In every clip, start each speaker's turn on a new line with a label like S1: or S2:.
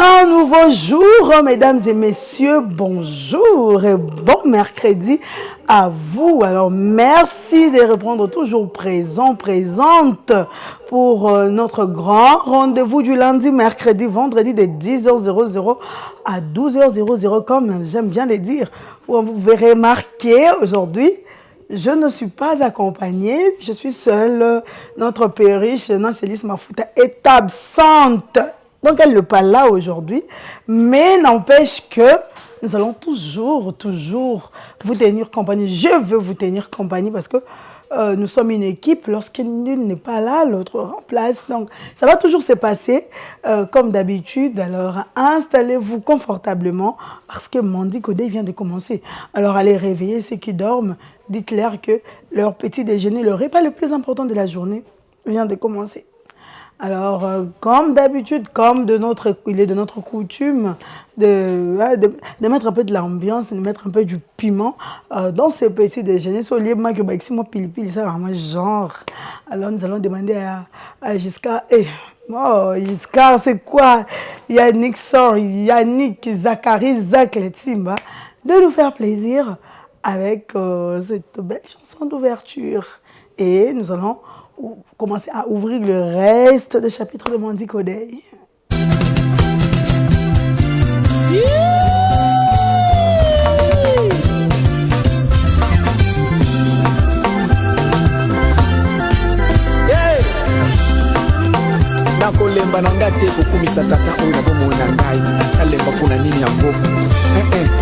S1: Un nouveau jour, mesdames et messieurs, bonjour et bon mercredi à vous. Alors, merci de répondre toujours présente pour notre grand rendez-vous du lundi, mercredi, vendredi de 10h00 à 12h00, comme j'aime bien le dire. Vous verrez remarquer aujourd'hui, je ne suis pas accompagnée, je suis seule. Notre périche, Nancelis Mafuta, est absente. Donc, elle n'est pas là aujourd'hui, mais n'empêche que nous allons toujours vous tenir compagnie. Je veux vous tenir compagnie parce que nous sommes une équipe. Lorsque nul n'est pas là, l'autre remplace. Donc, ça va toujours se passer comme d'habitude. Alors, installez-vous confortablement parce que Mandi Kodé vient de commencer. Alors, allez réveiller ceux qui dorment. Dites-leur que leur petit déjeuner, le repas le plus important de la journée, vient de commencer. Alors, comme d'habitude, il est de notre coutume de mettre un peu de l'ambiance, de mettre un peu du piment dans ces petits déjeuners. Sur les mains que pili ça vraiment genre. Alors, nous allons demander à Giscard, Giscard, c'est quoi? Yannick Zachary, Zach Letimba, de nous faire plaisir avec cette belle chanson d'ouverture. Et nous allons commencer à ouvrir le reste du chapitre de Mandi Kodé.
S2: Nakolemba nanga te kokumisa tata oyo nabomona ngai alemba mpona nini yango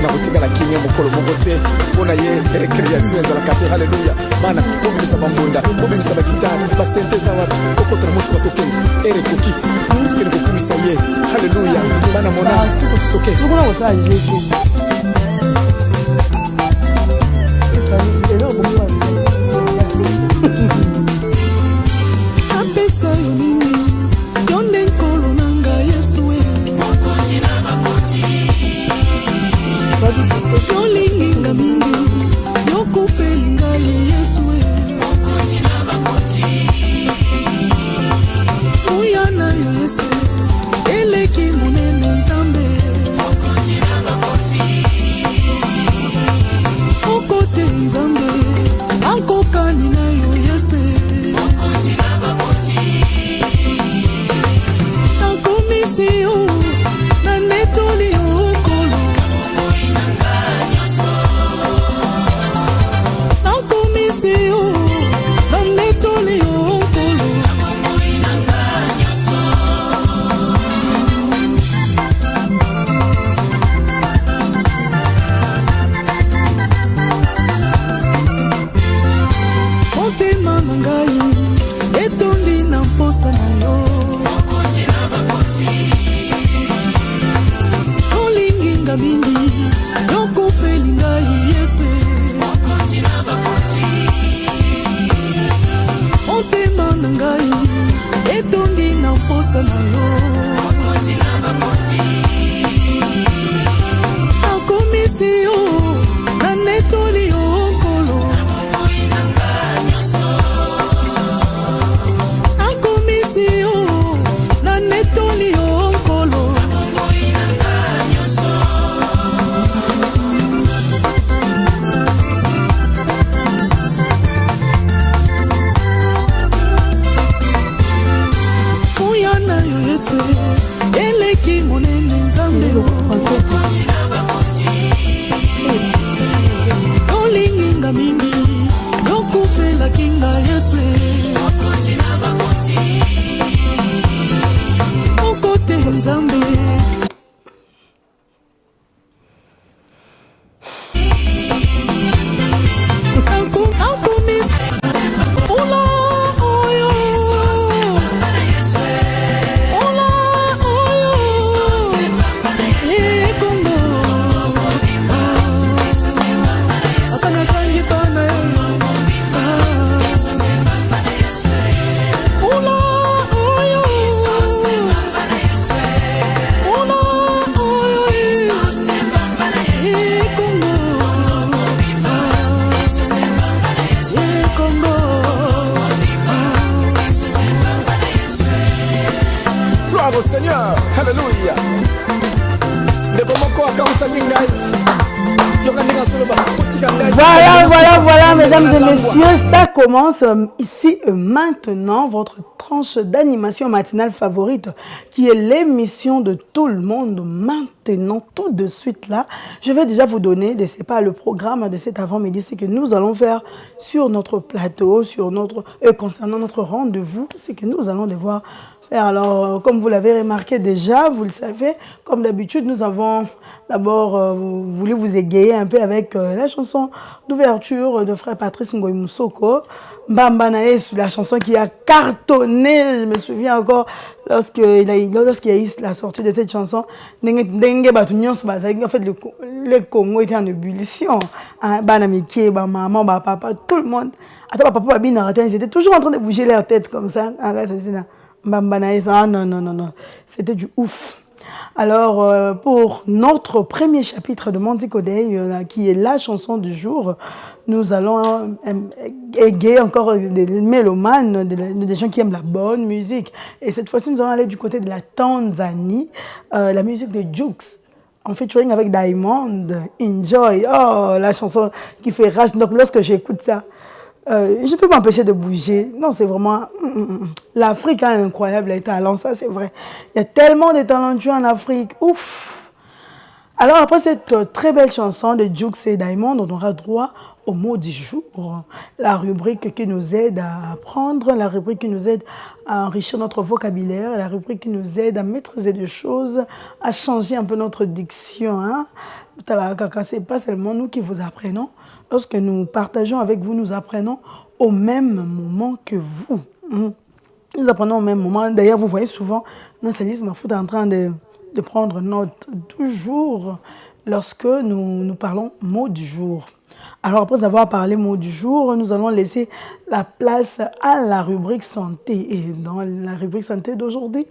S2: nakotikala kimia mokolo moko te mpona ye recréation ezalaka te halleluya bana bobimisa bambonda bobimisa bagitare basente eza wapi okotana motuka tokende erekoki tokende kokumisa ye halleluya bana mona toke
S3: apesa yo nini yonde nkolo nanga yesu yolinginga mingi yokufelinga ye yesu uyana yo yesu eleki monene nzambe okote nzambe ankokani na yo yesu akomisio na netoli okolo akomisio na netoli okolo motema na ngai etondi na mposa na yo olinginga mingi yokofeli ngai yesu motema na ngai etondi na mposa na yo akomisi yo na netoli yo nkolo akomisi yo na netoli yo nkolo uyana yo yesu eleki monene nzambe olinginga mingi yokufelaki nga yesu okote nzambe
S2: Seigneur, alléluia. ndeko moko akamusaki ngai yoka ndenge asoloba kotika ngai.
S1: Voilà, mesdames et messieurs, ça commence ici maintenant, votre tranche d'animation matinale favorite, qui est l'émission de tout le monde. Maintenant, tout de suite là, je vais déjà vous donner, c'est pas le programme de cet avant-midi, c'est que nous allons faire sur notre plateau, sur notre, concernant notre rendez-vous, c'est que nous allons devoir faire. Alors, comme vous l'avez remarqué déjà, vous le savez, comme d'habitude, nous avons d'abord voulu vous égayer un peu avec la chanson d'ouverture de frère Patrice Ngoï Moussoko, Mbamba Nae, la chanson qui a cartonné. Je me souviens encore lorsqu'il a eu la sortie de cette chanson. En fait, le Congo était en ébullition. Banamiké, maman, papa, tout le monde. Attends, papa, ils étaient toujours en train de bouger leur tête comme ça. Mbamba Nae, non. C'était du ouf. Alors, pour notre premier chapitre de Mandiko Day, qui est la chanson du jour, nous allons égayer encore des mélomanes, des gens qui aiment la bonne musique. Et cette fois-ci, nous allons aller du côté de la Tanzanie, la musique de Jux, en featuring avec Diamond, Enjoy. Oh, la chanson qui fait rage. Donc, lorsque j'écoute ça, je ne peux pas m'empêcher de bouger. Non, c'est vraiment... L'Afrique a un incroyable talent, ça c'est vrai. Il y a tellement de talentueux en Afrique. Ouf! Alors après cette très belle chanson de Jux et Diamond, on aura droit au mot du jour. La rubrique qui nous aide à apprendre, la rubrique qui nous aide à enrichir notre vocabulaire, la rubrique qui nous aide à maîtriser des choses, à changer un peu notre diction. Hein? Ce n'est pas seulement nous qui vous apprenons. Lorsque nous partageons avec vous, nous apprenons au même moment que vous. Nous apprenons au même moment. D'ailleurs, vous voyez souvent Nathalie Smafout en train de prendre note toujours lorsque nous parlons mot du jour. Alors, après avoir parlé mot du jour, nous allons laisser la place à la rubrique santé. Et dans la rubrique santé d'aujourd'hui,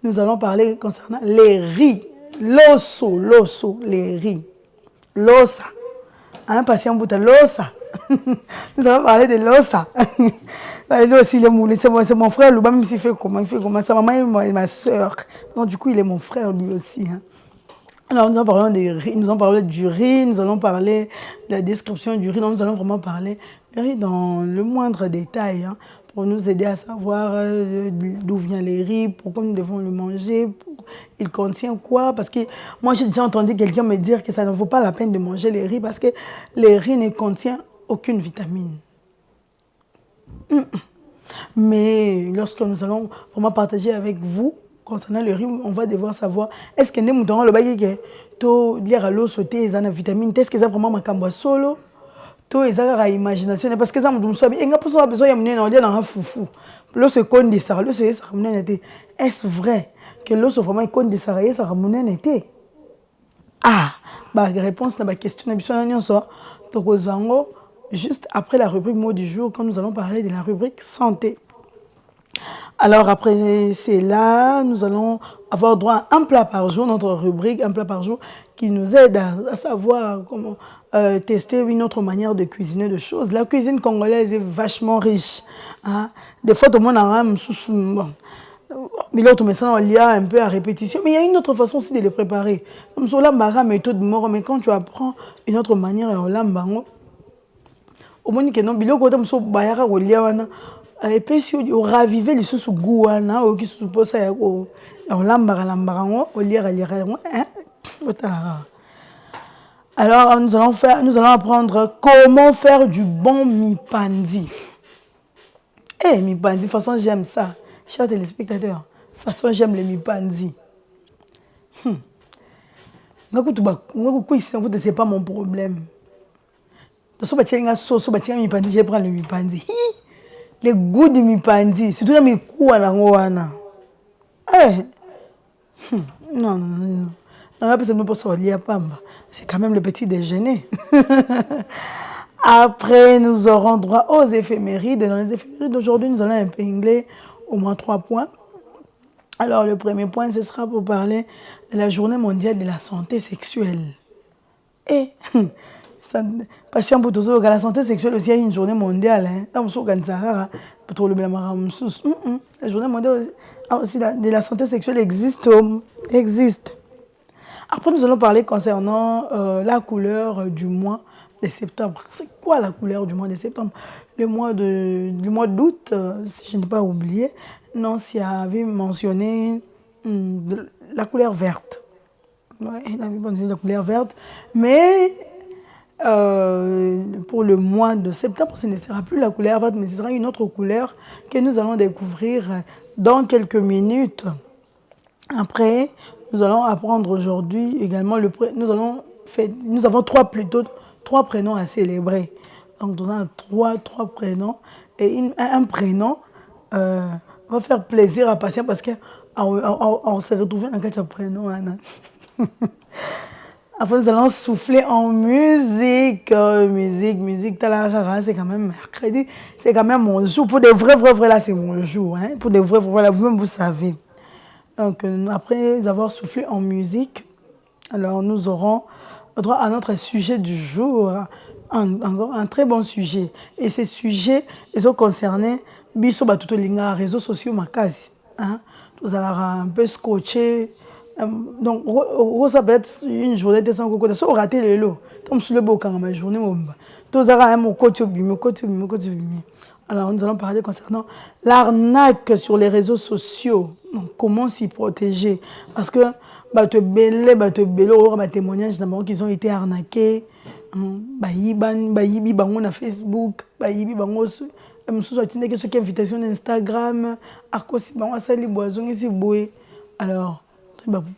S1: nous allons parler concernant les riz. L'osso, les riz. L'ossa. Hein, patient bout de l'ossa. Nous allons parler de l'ossa. Lui aussi, c'est mon frère, lui, même s'il fait comment, sa maman et ma soeur. Donc, du coup, il est mon frère, lui aussi. Hein. Alors, nous allons parler des riz, nous allons parler du riz, nous allons parler de la description du riz. Donc, nous allons vraiment parler du riz dans le moindre détail, hein, pour nous aider à savoir d'où vient les riz, pourquoi nous devons le manger, il contient quoi. Parce que moi, j'ai déjà entendu quelqu'un me dire que ça ne vaut pas la peine de manger les riz parce que les riz ne contiennent aucune vitamine. Mais lorsque nous allons vraiment partager avec vous concernant le riz, on va devoir savoir est-ce que nous avons le baguette que dire à l'eau sauter ils ont la vitamine, est-ce que ça vraiment ma cambo solo, to ils ont la imagination parce que ça me donne ça et pas besoin de mener on dit dans un foufou lorsque qu'on dit ça lorsque ça ramène était est-ce vrai que lorsque vraiment qu'on dit ça ramène était réponse à ma question juste après la rubrique mot du jour, quand nous allons parler de la rubrique santé. Alors après c'est là, nous allons avoir droit à un plat par jour, notre rubrique, un plat par jour, qui nous aide à savoir comment tester une autre manière de cuisiner de choses. La cuisine congolaise est vachement riche. Hein? Des fois, tout le monde a un mais l'autre médecin, il y a un peu à répétition, mais il y a une autre façon aussi de le préparer. Comme sur la méthode mort, mais quand tu apprends une autre manière, au moins que non biloko comme so bayaka kolia wana et puis si on raviver les sous goût wana o ki suppose ya ko lambaka ngo olia ngo alors nous allons apprendre comment faire du bon mipandi. Mipandi, de toute façon j'aime ça, chers téléspectateurs, de toute façon j'aime les mipandi. C'est pas mon problème. Je prends le mipandi. Le goût du mipandi, c'est tout dans mes coups à la ngoana. Non. C'est quand même le petit déjeuner. Après, nous aurons droit aux éphémérides. Dans les éphémérides d'aujourd'hui, nous allons épingler au moins 3 points. Alors, le premier point, ce sera pour parler de la journée mondiale de la santé sexuelle. Patient pour tous, la santé sexuelle aussi, il y a une journée mondiale. La journée mondiale aussi de la santé sexuelle existe. Après, nous allons parler concernant la couleur du mois de septembre. C'est quoi la couleur du mois de septembre? Du mois d'août, si je n'ai pas oublié, Nancy avait mentionné la couleur verte. Ouais, il avait mentionné la couleur verte. Mais pour le mois de septembre, ce ne sera plus la couleur verte, mais ce sera une autre couleur que nous allons découvrir dans quelques minutes. Après, nous allons apprendre aujourd'hui également, nous avons trois prénoms à célébrer. Donc, nous avons trois prénoms. Et un prénom va faire plaisir à Patient parce qu'on s'est retrouvé dans quatre prénoms. Après, nous allons souffler en musique. Musique. C'est quand même mercredi. C'est quand même mon jour. Pour de vrais, là, c'est mon jour. Hein. Pour de vrais, là, vous-même, vous savez. Donc, après avoir soufflé en musique, alors nous aurons droit à notre sujet du jour. Un très bon sujet. Et ces sujets, ils ont concerné biso batuto linga réseaux sociaux makasi. Nous allons un peu scotché. Donc, ça peut être une journée de 100 coco. Ça aura raté le lot. Comme sur le beau quand ma journée, tous aura mon côté. Alors, nous allons parler concernant l'arnaque sur les réseaux sociaux. Donc, comment s'y protéger? Parce que témoignages d'abord qu'ils ont été arnaqués. Bayibi bango na Facebook, bayibi bango mususu atindaki soki invitation Instagram, akosi bango asali boison isi boye. Alors,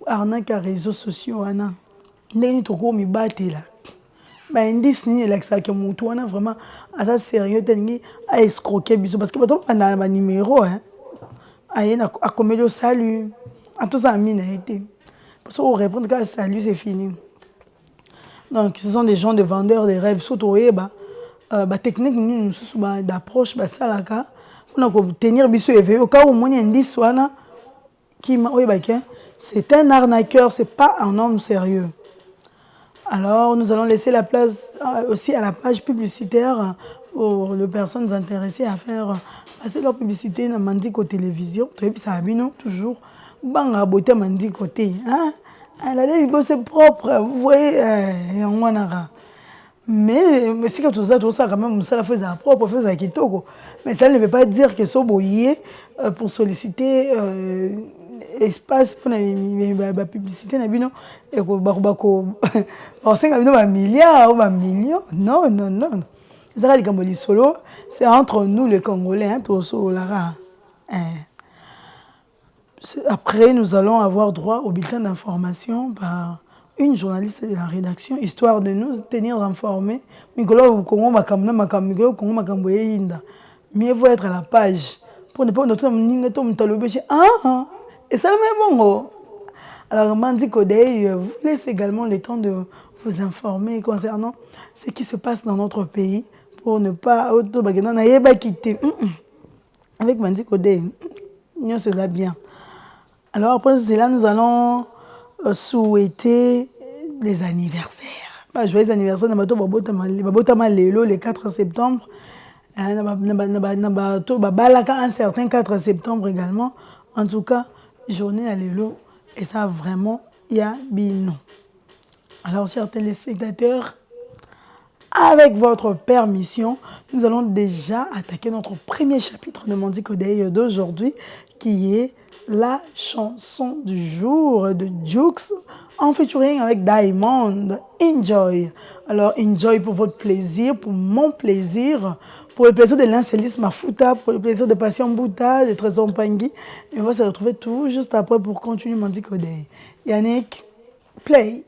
S1: arnaque à réseaux sociaux ana. Ndeni toko mibatela. Indice ni elakisaki mutu wana vraiment asa sérieux telingi a escroquer biso parce que bato bana ba numéro hein. Ayena akomeli salut. En tout ça amina été. Parce qu'on répond que salut c'est fini. Donc, ce sont des gens de vendeurs de rêves. Surtout, technique d'approche, pour tenir biso éveillé. Au cas où on indice, c'est un arnaqueur, c'est pas un homme sérieux. Alors, nous allons laisser la place aussi à la page publicitaire pour les personnes intéressées à faire passer leur publicité dans Mandiko Télévision. Ça a toujours banga beauté Mandiko T. La lèvre c'est propre, vous voyez, mais si tout ça quand même, ça la fait propre, fait ça kitoko. Mais ça ne veut pas dire que c'est boyé pour solliciter espace pour la publicité na bino et ko bako on sait que milliards ou millions. Non. Ça les Cambodgiens solo, c'est entre nous les Congolais hein, tout ça là. Après, nous allons avoir droit au bulletin d'information par une journaliste de la rédaction, histoire de nous tenir informés. Mieux vaut être à la page pour ne pas nous et ça le bon. Alors, Mandi Kodei vous laisse également le temps de vous informer concernant ce qui se passe dans notre pays pour ne pas quitter. Avec Mandi Kodei, nous sommes bien. Alors après cela, nous allons souhaiter les anniversaires. Joyeux anniversaire, le 4 septembre. Un certain 4 septembre également. En tout cas, journée à l'élo. Et ça vraiment, il y a bino. Alors, chers téléspectateurs, avec votre permission, nous allons déjà attaquer notre premier chapitre de Mandiko Day d'aujourd'hui, qui est la chanson du jour de Jux en featuring avec Diamond. Enjoy. Alors, enjoy pour votre plaisir, pour mon plaisir, pour le plaisir de l'Incelis Mafuta, pour le plaisir de Passion Bouta, de Trésor Pangui. Et on va se retrouver tout juste après pour continuer Mandiko Day. Yannick, play.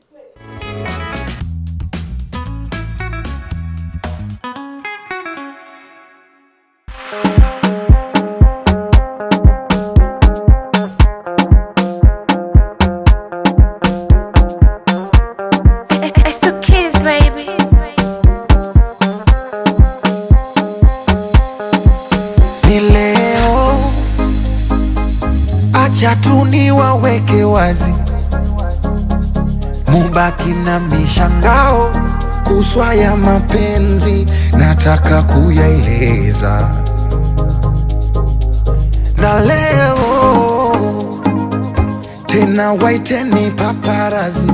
S4: Chatuni waweke wazi, mubaki na mishangao kuswa ya mapenzi, nataka kuyaeleza na leo tena, waiteni paparazi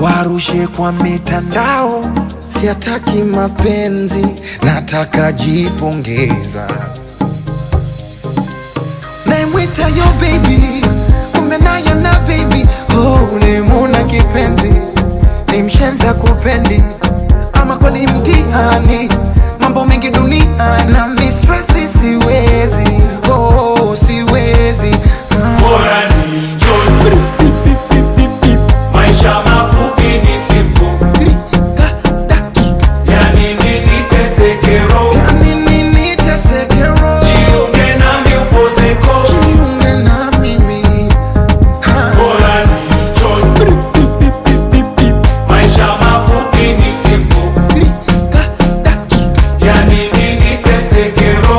S4: warushe kwa mitandao. Siataki mapenzi, nataka jipongeza. Naimwita yo baby, kumbe naye na baby. Oh, ulimuna kipenzi, ni mshenza kupendi, ama kweli mtihani, mambo mengi dunia na mistressi siwezi. Oh, siwezi.
S5: Bora ni enjoy. Maisha mafupi ni simple. Yani nini tesekero. Jiunge nami upozeko. Bora ni enjoy. Maisha mafupi ni simple. Yani nini tesekero.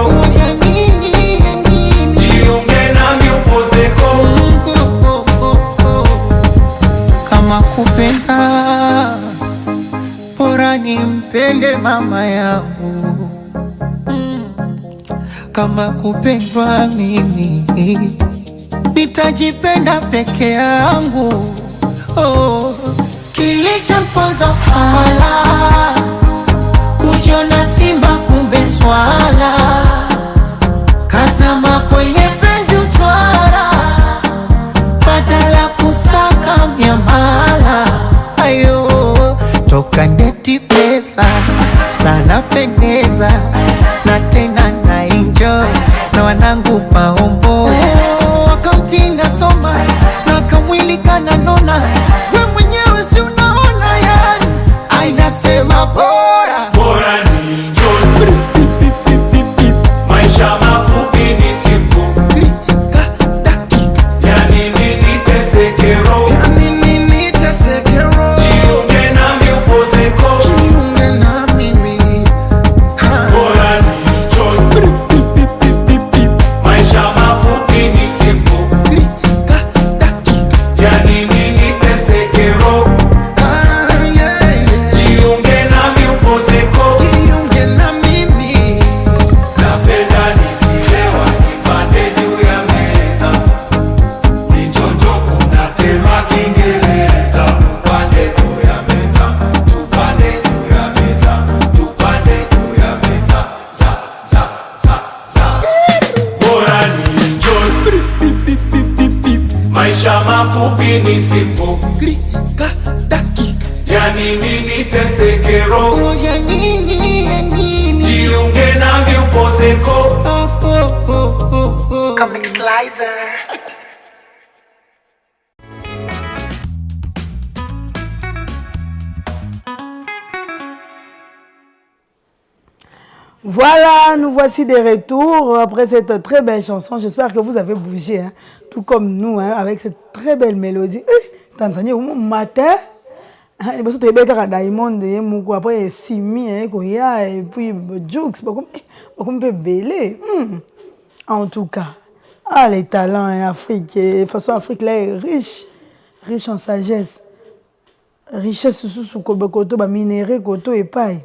S5: Jiunge nami upozeko.
S6: Kama kupenda bora nimpende mama yangu, kama kupendwa mimi nitajipenda peke yangu. Oh, kilichomponza fala kujiona simba kumbe swala, kazama kwenye penzi utwara badala kusaka miamala. Ayo, toka ndeti pesa sana pendeza, na tena na enjoy na wanangu maombo. Wakamtinda soma na kamwili kananona, we mwenyewe si unaona yani. Ainasema bora
S5: Bora ni enjoy. Maisha mafupi ni simple. Yani nini tesekero. Jiunge nami upozeko. Bora ni enjoy. Maisha mafupi ni simple. Yani nini tesekero. Jiunge nami upozeko. Napenda nikilewa nipande juu ya meza, nichonjo kunatema Kiingereza. Tupande juu ya meza, tupande juu ya meza, tupande juu ya meza, za. Bora ni enjoy. Maisha mafupi ni simple. Yani nini tesekero. Jiunge nami upozeko.
S1: Voilà, nous voici de retour après cette très belle chanson. J'espère que vous avez bougé, hein, tout comme nous, hein, avec cette très belle mélodie. Tanzanie, au matin, et puis tu es Diamond, après Simi, et puis Jux, comme peu belé. En tout cas, les talents en Afrique, de façon Afrique là est riche en sagesse, richesse sous koto, minéraux, koto et paille.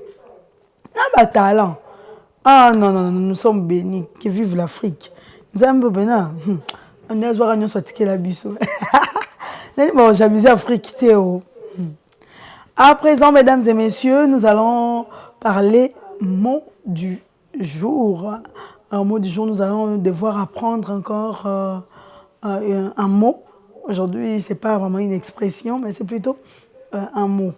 S1: Talent. Ah non, nous sommes bénis, que vive l'Afrique. Nous sommes bénis. On est joué à nous sortir la biso. Bon, j'abuse Afrique. À présent, mesdames et messieurs, nous allons parler mot du jour. Alors, mot du jour, nous allons devoir apprendre encore un mot. Aujourd'hui, ce n'est pas vraiment une expression, mais c'est plutôt un mot.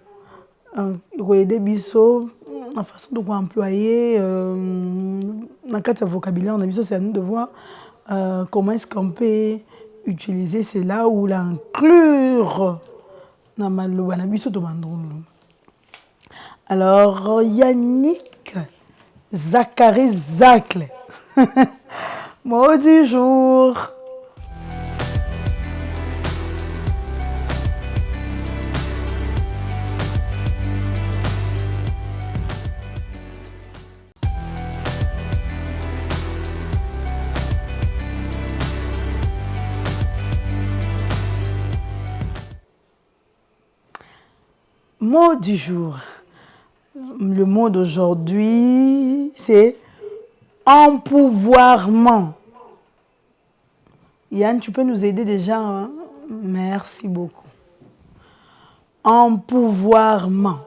S1: Des biso. La façon de employer dans le cadre de vocabulaire, on a besoin, c'est à nous de voir comment est-ce qu'on peut utiliser cela ou l'inclure dans le alors, Yannick Zachary Zacle, mot du jour. Mot du jour. Le mot d'aujourd'hui, c'est empouvoirment. Yann, tu peux nous aider déjà, hein? Merci beaucoup. Empouvoirment.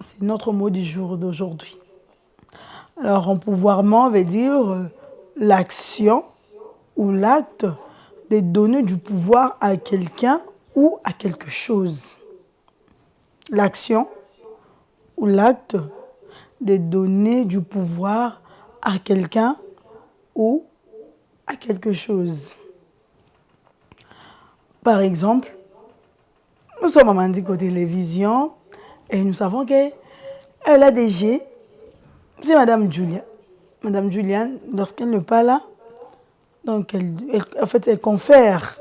S1: C'est notre mot du jour d'aujourd'hui. Alors, empouvoirment veut dire l'action ou l'acte de donner du pouvoir à quelqu'un ou à quelque chose. L'action ou l'acte de donner du pouvoir à quelqu'un ou à quelque chose. Par exemple, nous sommes à Mandiko Télévision et nous savons que la DG, c'est Madame Julia. Madame Juliane, lorsqu'elle n'est pas là, donc elle confère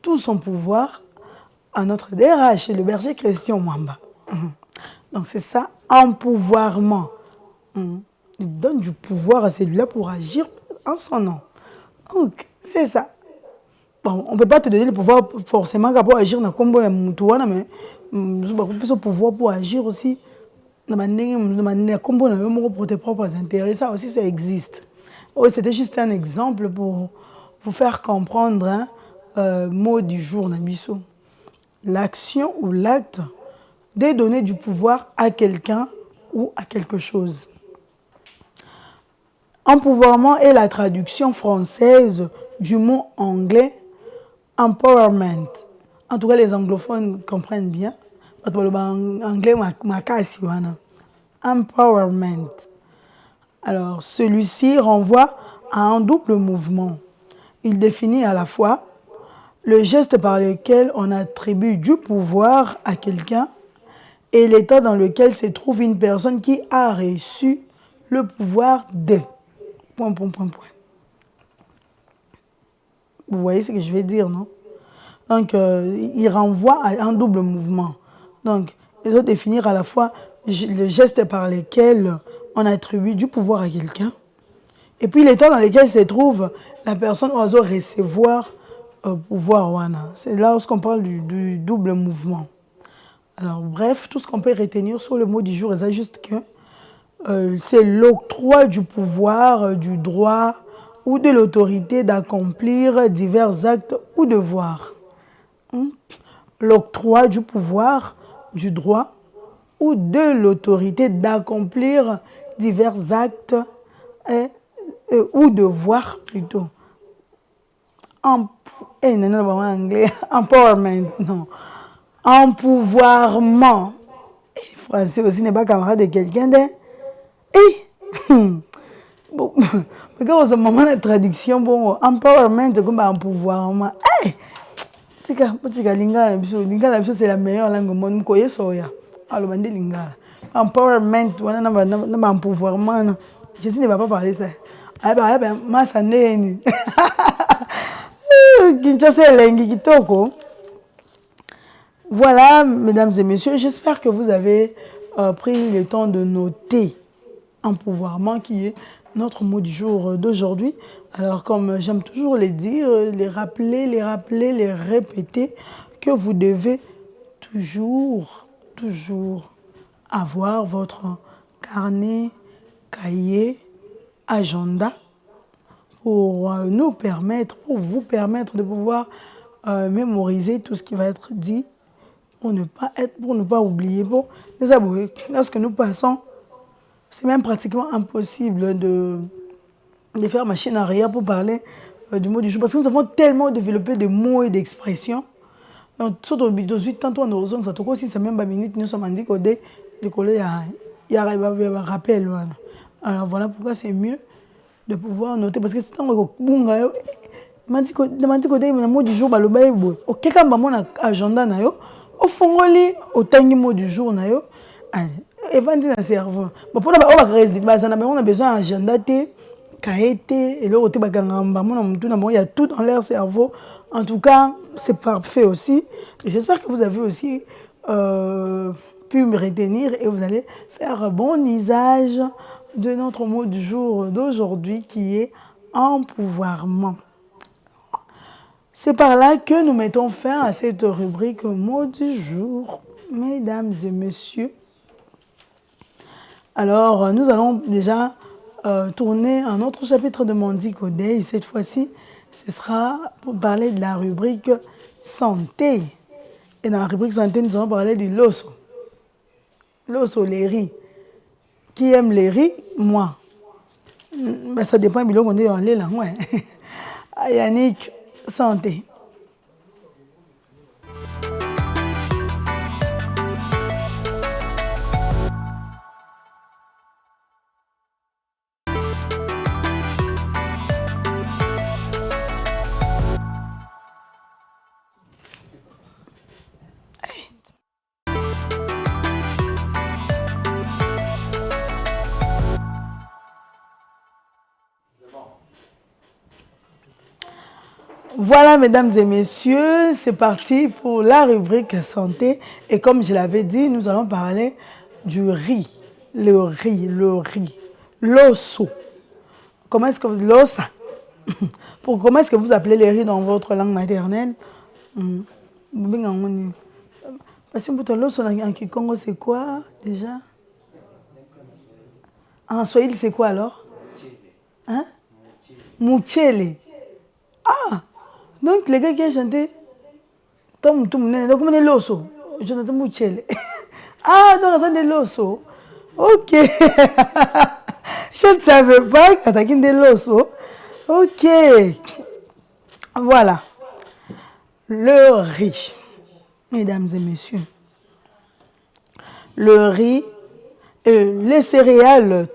S1: tout son pouvoir à notre DRH, le berger Christian Mwamba. Donc c'est ça, empouvoirment. Il donne du pouvoir à celui-là pour agir en son nom. Donc c'est ça. Bon, on ne peut pas te donner le pouvoir forcément pour agir dans le combo de Moutouana, mais ce pouvoir pour agir aussi dans le combo pour tes propres intérêts. Ça aussi, ça existe. Oui, c'était juste un exemple pour vous faire comprendre mot du jour, Nabiso. L'action ou l'acte de donner du pouvoir à quelqu'un ou à quelque chose. Empouvoirment est la traduction française du mot anglais empowerment. En tout cas, les anglophones comprennent bien. Anglais, empowerment. Alors, celui-ci renvoie à un double mouvement. Il définit à la fois le geste par lequel on attribue du pouvoir à quelqu'un et l'état dans lequel se trouve une personne qui a reçu le pouvoir de... Vous voyez ce que je vais dire, non? Donc, il renvoie à un double mouvement. Donc, il doit définir à la fois le geste par lequel on attribue du pouvoir à quelqu'un et puis l'état dans lequel se trouve la personne où elle doit recevoir pouvoir. C'est là où on parle du double mouvement. Alors, bref, tout ce qu'on peut retenir sur le mot du jour, c'est juste que c'est l'octroi du pouvoir, du droit ou de l'autorité d'accomplir divers actes ou devoirs. L'octroi du pouvoir, du droit ou de l'autorité d'accomplir divers actes ou devoirs plutôt. Empowerment, non. Empouvoirment. Français aussi n'est pas camarade de quelqu'un de... Bon, regarde au moment de la traduction, bon, empowerment, comme empouvoirment. C'est la meilleure langue au monde. Alors, empowerment, empouvoirment. Je ne vais pas parler ça. Voilà, mesdames et messieurs, j'espère que vous avez pris le temps de noter empouvoirment qui est notre mot du jour d'aujourd'hui. Alors, comme j'aime toujours les dire, les rappeler, les répéter, que vous devez toujours avoir votre carnet, cahier, agenda pour vous permettre de pouvoir mémoriser tout ce qui va être dit pour ne pas oublier. Bon, lorsque nous passons, c'est même pratiquement impossible de faire machine arrière pour parler du mot du jour parce que nous avons tellement développé de mots et d'expressions. Surtout tantôt en horizon, ça tourne aussi, c'est même pas minute, nous sommes dit qu'au dé, il y a un rappel. Alors voilà pourquoi c'est mieux de pouvoir noter parce que c'est un le mot du jour, ok, quand on agenda, au fond, au tangi mot du jour, et vendre dans cerveau. Pour on a besoin d'un agenda, kaete, et l'autre, il y a tout dans leur cerveau. En tout cas, c'est parfait aussi. J'espère que vous avez aussi pu me retenir et vous allez faire bon usage de notre mot du jour d'aujourd'hui qui est empouvoirment. C'est par là que nous mettons fin à cette rubrique mot du jour, mesdames et messieurs. Alors, nous allons déjà tourner un autre chapitre de Mandiko Day. Cette fois-ci, ce sera pour parler de la rubrique santé. Et dans la rubrique santé, nous allons parler du loso. Loso, les riz. Qui aime les riz? Moi. Ben, ça dépend du billet qu'on est en l'air là. Ouais. Yannick, santé. Voilà, mesdames et messieurs, c'est parti pour la rubrique santé. Et comme je l'avais dit, nous allons parler du riz. Le riz. L'osso. Comment est-ce que vous... L'ossa. Comment est-ce que vous appelez les riz dans votre langue maternelle? Parce que l'osso en Kikongo, c'est quoi déjà? En Swahili, c'est quoi alors? Hein? Mouchele. Ah! Donc, les gars qui ont chanté, donc, comment est l'osso? Jonathan Mouchel. Ah, donc, ça, c'est l'osso. Ok. Je ne savais pas que c'était de l'osso. Ok. Voilà. Le riz. Mesdames et messieurs. Le riz, les céréales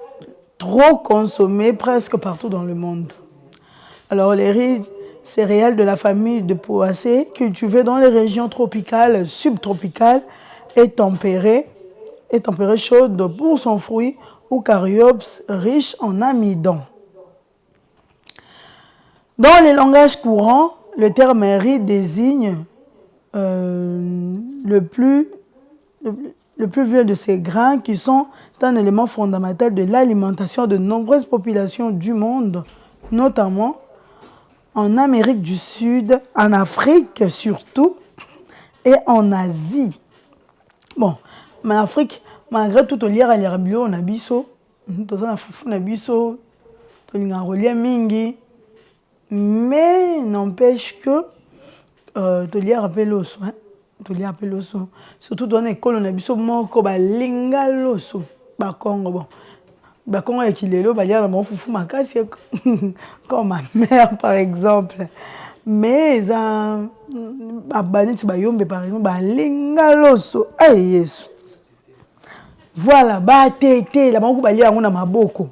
S1: trop consommées presque partout dans le monde. Alors, les riz, céréales de la famille de Poacées, cultivées dans les régions tropicales, subtropicales et tempérées chaudes pour son fruit ou caryopse riche en amidon. Dans les langages courants, le terme riz désigne le plus vieux de ces grains qui sont un élément fondamental de l'alimentation de nombreuses populations du monde, notamment en Amérique du Sud, en Afrique surtout, et en Asie. Bon, mais en Afrique, malgré tout, il y a des bio, on a biso, on a foufou, on a biso, on a relié mingi, mais n'empêche que il y a l'osso, hein, il y a l'osso. Surtout dans l'école, on a biso moko ba linga l'osso, ba Congo, bon. Comme ma mère par exemple, mais par exemple voilà tété la banque balia on a maboko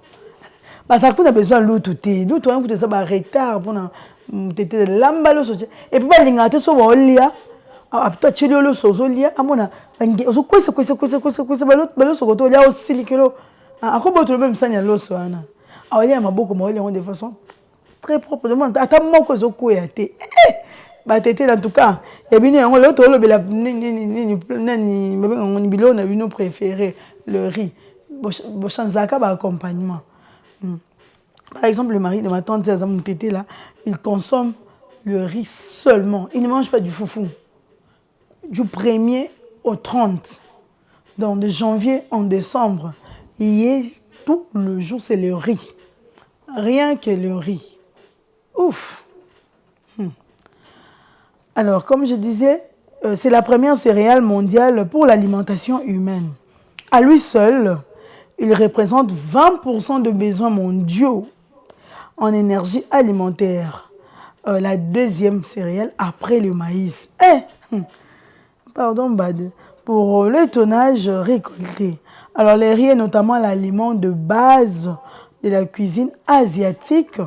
S1: parce que on a besoin l'autre thé d'autres on ça ba retard pour tété lamba loso et puis balinga te so olia apto chilo loso olia amona ozo kwese baloso ko to lia o silikelo. Encore beaucoup de même ça n'y a l'os wana. Ah il y a beaucoup de façon très propre de monde. Attends moi que je couille à té. Bah tété en tout cas. Et bien on l'autre le bela ni on bilo na vino préféré le riz. Bochanzaka ba accompagnement. Par exemple le mari de ma tante Zazam tété là, il consomme le riz seulement. Il ne mange pas du foufou. Du 1er au 30. Donc de janvier en décembre. Tout le jour, c'est le riz. Rien que le riz. Ouf. Alors, comme je disais, c'est la première céréale mondiale pour l'alimentation humaine. À lui seul, il représente 20% de besoins mondiaux en énergie alimentaire. La deuxième céréale après le maïs. Pardon, Bad. Pour le tonnage récolté. Alors, le riz est notamment l'aliment de base de la cuisine asiatique,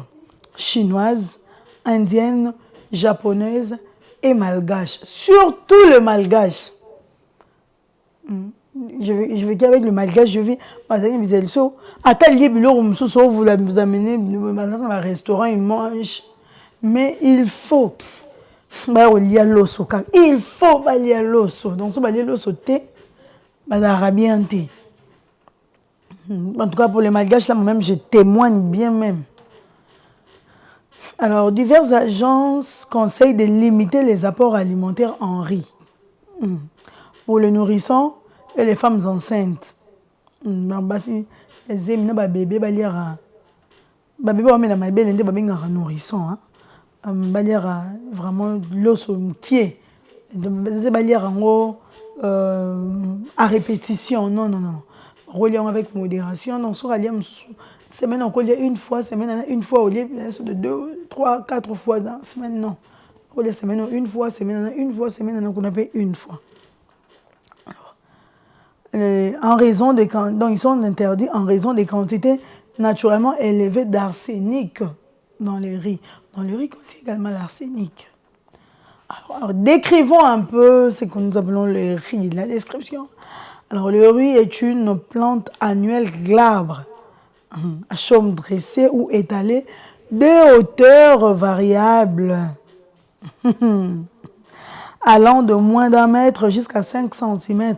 S1: chinoise, indienne, japonaise et malgache. Surtout le malgache. Je vais qu'avec le malgache, je vais. Vous amenez dans un restaurant, ils mangent. Mais il faut. Il faut balayer l'osso. Donc, si vous balayer l'osso, bien. En tout cas, pour les malgaches, là, moi-même, je témoigne bien même. Alors, diverses agences conseillent de limiter les apports alimentaires en riz. Pour les nourrissons et les femmes enceintes. Les bébés, nourrisson. Vraiment, l'os qui est à répétition. Non. Reliant avec modération. Non, sur semaine, on colle une fois, semaine, une fois, au lieu de 2, 3, 4 fois dans la semaine, non. On colle semaine, une fois, semaine, une fois, semaine, on appelle une fois. Alors, en raison des donc ils sont interdits en raison des quantités naturellement élevées d'arsenic dans les riz. Dans le riz contient également l'arsenic. Alors, décrivons un peu ce que nous appelons le riz, la description. Alors, le riz est une plante annuelle glabre, à chaume dressée ou étalée, de hauteur variable, allant de moins d'1 mètre jusqu'à 5 cm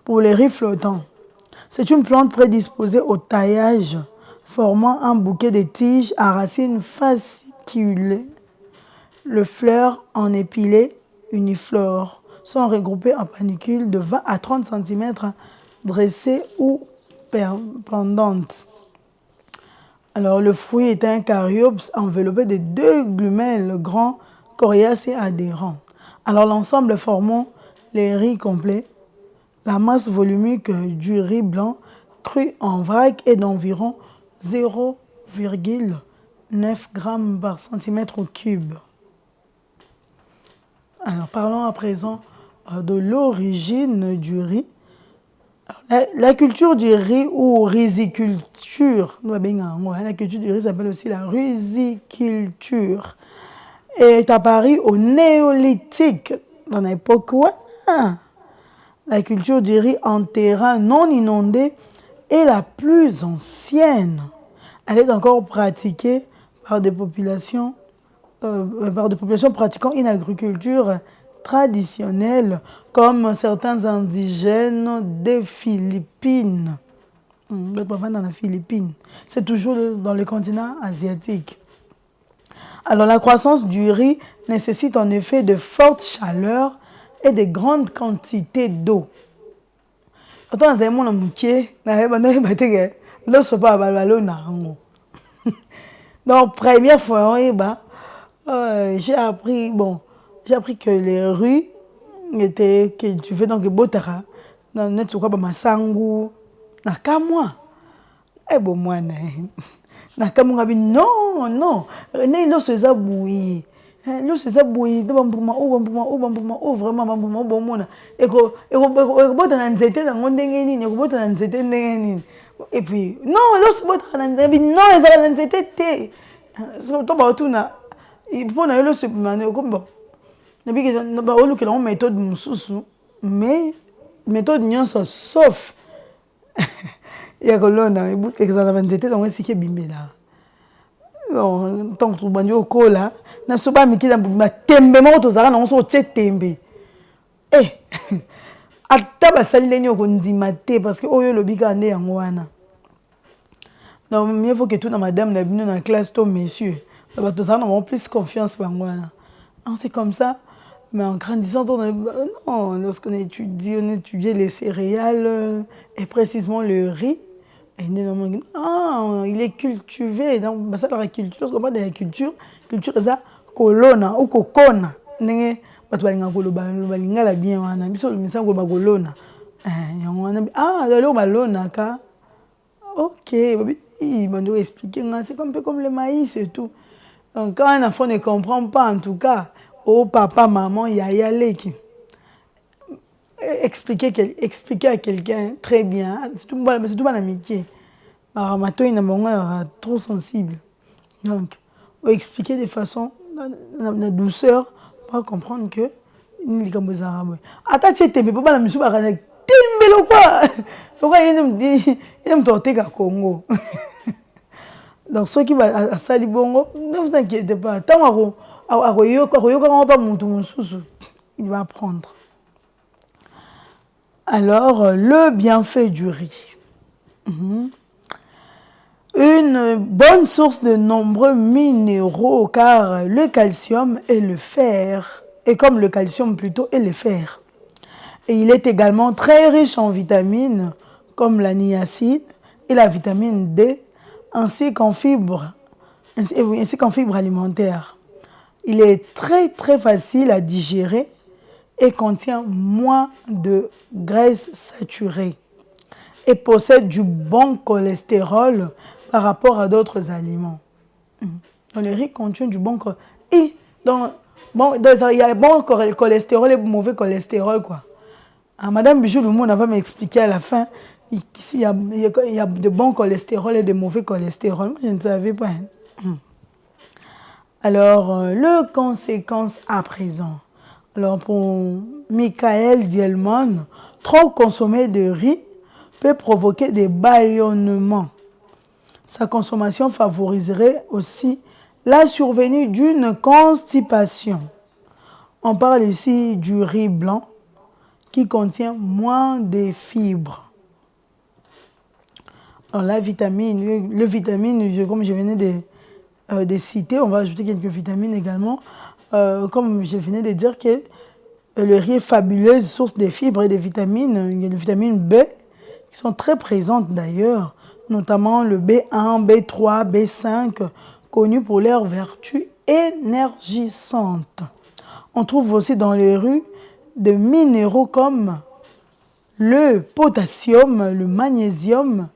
S1: pour les riz flottants. C'est une plante prédisposée au taillage, formant un bouquet de tiges à racines fasciculées. Les fleurs en épilées uniflores sont regroupées en panicules de 20 à 30 cm, dressées ou pendantes. Alors, le fruit est un caryopse enveloppé de 2 glumelles grands, coriaces et adhérents. Alors, l'ensemble formant les riz complets. La masse volumique du riz blanc cru en vrac est d'environ 0,9 g par centimètre cube. Alors, parlons à présent de l'origine du riz. La culture du riz ou riziculture, la culture du riz s'appelle aussi la riziculture, est apparue au néolithique, dans l'époque où la culture du riz en terrain non inondé est la plus ancienne. Elle est encore pratiquée par des populations pratiquant une agriculture traditionnelle, comme certains indigènes des Philippines. C'est toujours dans le continent asiatique. Alors, la croissance du riz nécessite en effet de fortes chaleurs et de grandes quantités d'eau. Donc, première fois, j'ai appris que les rues étaient cultivées donc botara dans notre quoi masangu na kamwa bon moi na kamwa non ne lo se zabui lo se zabui to bambuma o vraiment bambuma bon mona et bota na nzete na ndenge nini ko bota na nzete ndenge nini et puis non lo se bota na nzete non ezala na nzete te to ba tuna pour na lo se mane ko bon na bi ke ba olu ke la méthode mususu mais méthode nyonso sauf ya kolona ezala na nzete donc sike bimbela bon tant que bandi okola na so ba mikila mbuma tembe moko tozala na so tie tembe ata basali ndeni okondima te parce que oyo lobika nde yango wana. Donc mieux faut que tout na madame na bino na classe to messieurs ba tozala na plus confiance bango wana. C'est comme ça, mais en grandissant non, lorsqu'on étudiait les céréales et précisément le riz. Il est cultivé. Donc, ça, la culture, lorsqu'on parle de la culture c'est ça, colonna ou cocona. Ok, il m'a expliqué, c'est un peu comme le maïs et tout. Donc, quand un enfant ne comprend pas, en tout cas, oh papa, maman, yaya, leki. Expliquer à quelqu'un très bien, c'est tout pas l'amitié. Mato il est trop sensible. Donc, expliquer de façon, la douceur, pour comprendre que il est comme ça. Attends, tu sais, pas la musique, timbelo quoi. Pourquoi il aime torter à Congo? Donc, ceux qui vont à Salibongo, ne vous inquiétez pas. Tant il va apprendre. Alors, le bienfait du riz. Une bonne source de nombreux minéraux, car le calcium et le fer, et comme le calcium plutôt et le fer. Et il est également très riche en vitamines, comme la niacine et la vitamine D, ainsi qu'en fibres alimentaires. Il est très très facile à digérer et contient moins de graisses saturées et possède du bon cholestérol par rapport à d'autres aliments. Donc, le riz contient du bon cholestérol. Et donc, il y a bon cholestérol et mauvais cholestérol, quoi. Ah, Madame Bijou Lumou, on va m'expliquer à la fin qu'il y a de bon cholestérol et de mauvais cholestérol. Moi, je ne savais pas. Alors, les conséquences à présent. Alors, pour Michael Dielman, trop consommer de riz peut provoquer des ballonnements. Sa consommation favoriserait aussi la survenue d'une constipation. On parle ici du riz blanc qui contient moins de fibres. Alors, la vitamine, comme je venais de citer, on va ajouter quelques vitamines également. Comme je venais de dire que le riz est fabuleuse source de fibres et de vitamines. Il y a des vitamines B qui sont très présentes d'ailleurs, notamment le B1, B3, B5, connus pour leurs vertus énergisantes. On trouve aussi dans les riz des minéraux comme le potassium, le magnésium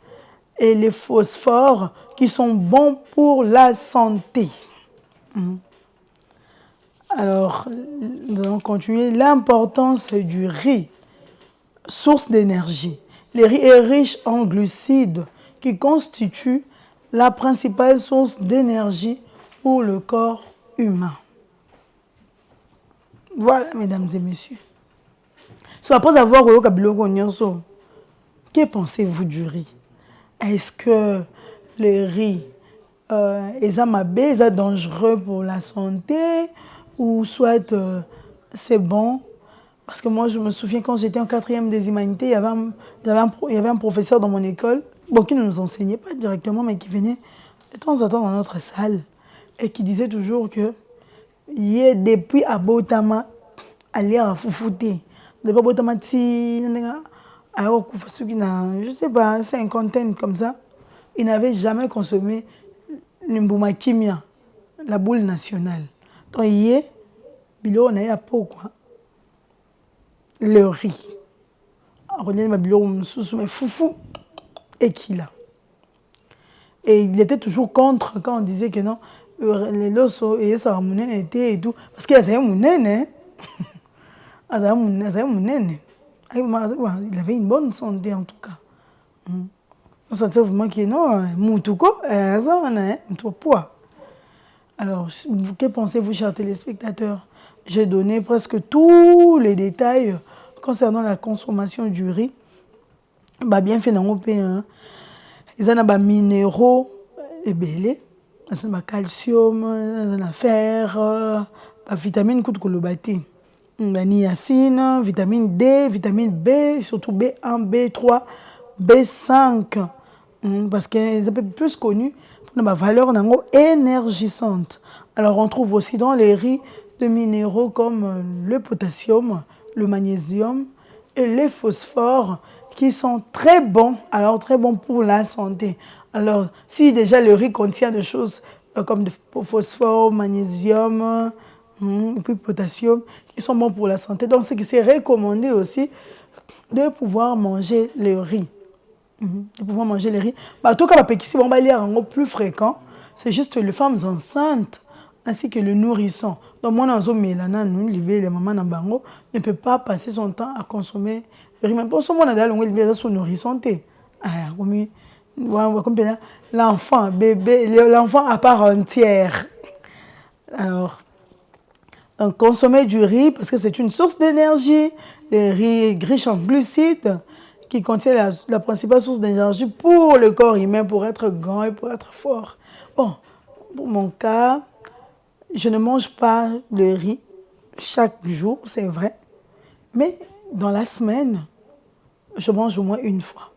S1: et les phosphores qui sont bons pour la santé. Alors, nous allons continuer. L'importance du riz, source d'énergie. Le riz est riche en glucides qui constituent la principale source d'énergie pour le corps humain. Voilà, mesdames et messieurs. Après avoir eu le que pensez-vous du riz? Est-ce que le riz est dangereux pour la santé ou soit c'est bon? Parce que moi, je me souviens quand j'étais en 4e des humanités, il y avait un professeur dans mon école, qui ne nous enseignait pas directement, mais qui venait de temps en temps dans notre salle et qui disait toujours que depuis Abotama, aller à Foufoute, depuis Abotama, je sais pas, cinquantaine comme ça, il n'avait jamais consommé l'Imbouma Kimia, la boule nationale. Donc, on a pourquoi le riz. Foufou et qui là. Et il était toujours contre quand on disait que non, les losos et ça était et tout. Parce qu'il y a un mounène. Il avait une bonne santé en tout cas. On sentait vraiment que non, moutouko, ça on a un poids. Alors, que pensez-vous, chers téléspectateurs? J'ai donné presque tous les détails concernant la consommation du riz. Bien fait dans le pays. Ils ont des minéraux et belés, ils ont calcium, ils ont fer, vitamine koulobati, niacine, vitamine D, vitamine B, surtout B1, B3, B5, parce qu'ils sont plus connus pour la valeur énergisante. Alors on trouve aussi dans les riz de minéraux comme le potassium, le magnésium et les phosphores qui sont très bons, alors très bons pour la santé. Alors, si déjà le riz contient des choses comme le phosphore, magnésium, et puis potassium, qui sont bons pour la santé, donc c'est recommandé aussi de pouvoir manger le riz. De pouvoir manger le riz. En tout cas, on va lire en plus fréquent, c'est juste les femmes enceintes ainsi que le nourrisson. Donc, moi, dans les mamans ne peut pas passer son temps à consommer le riz. Mais pour ce moment, on nourrisson. L'enfant, bébé, l'enfant à part entière. Alors, consommer du riz parce que c'est une source d'énergie. Le riz est riche en glucides qui contient la principale source d'énergie pour le corps humain, pour être grand et pour être fort. Bon, pour mon cas, je ne mange pas le riz chaque jour, c'est vrai. Mais dans la semaine, je mange au moins une fois.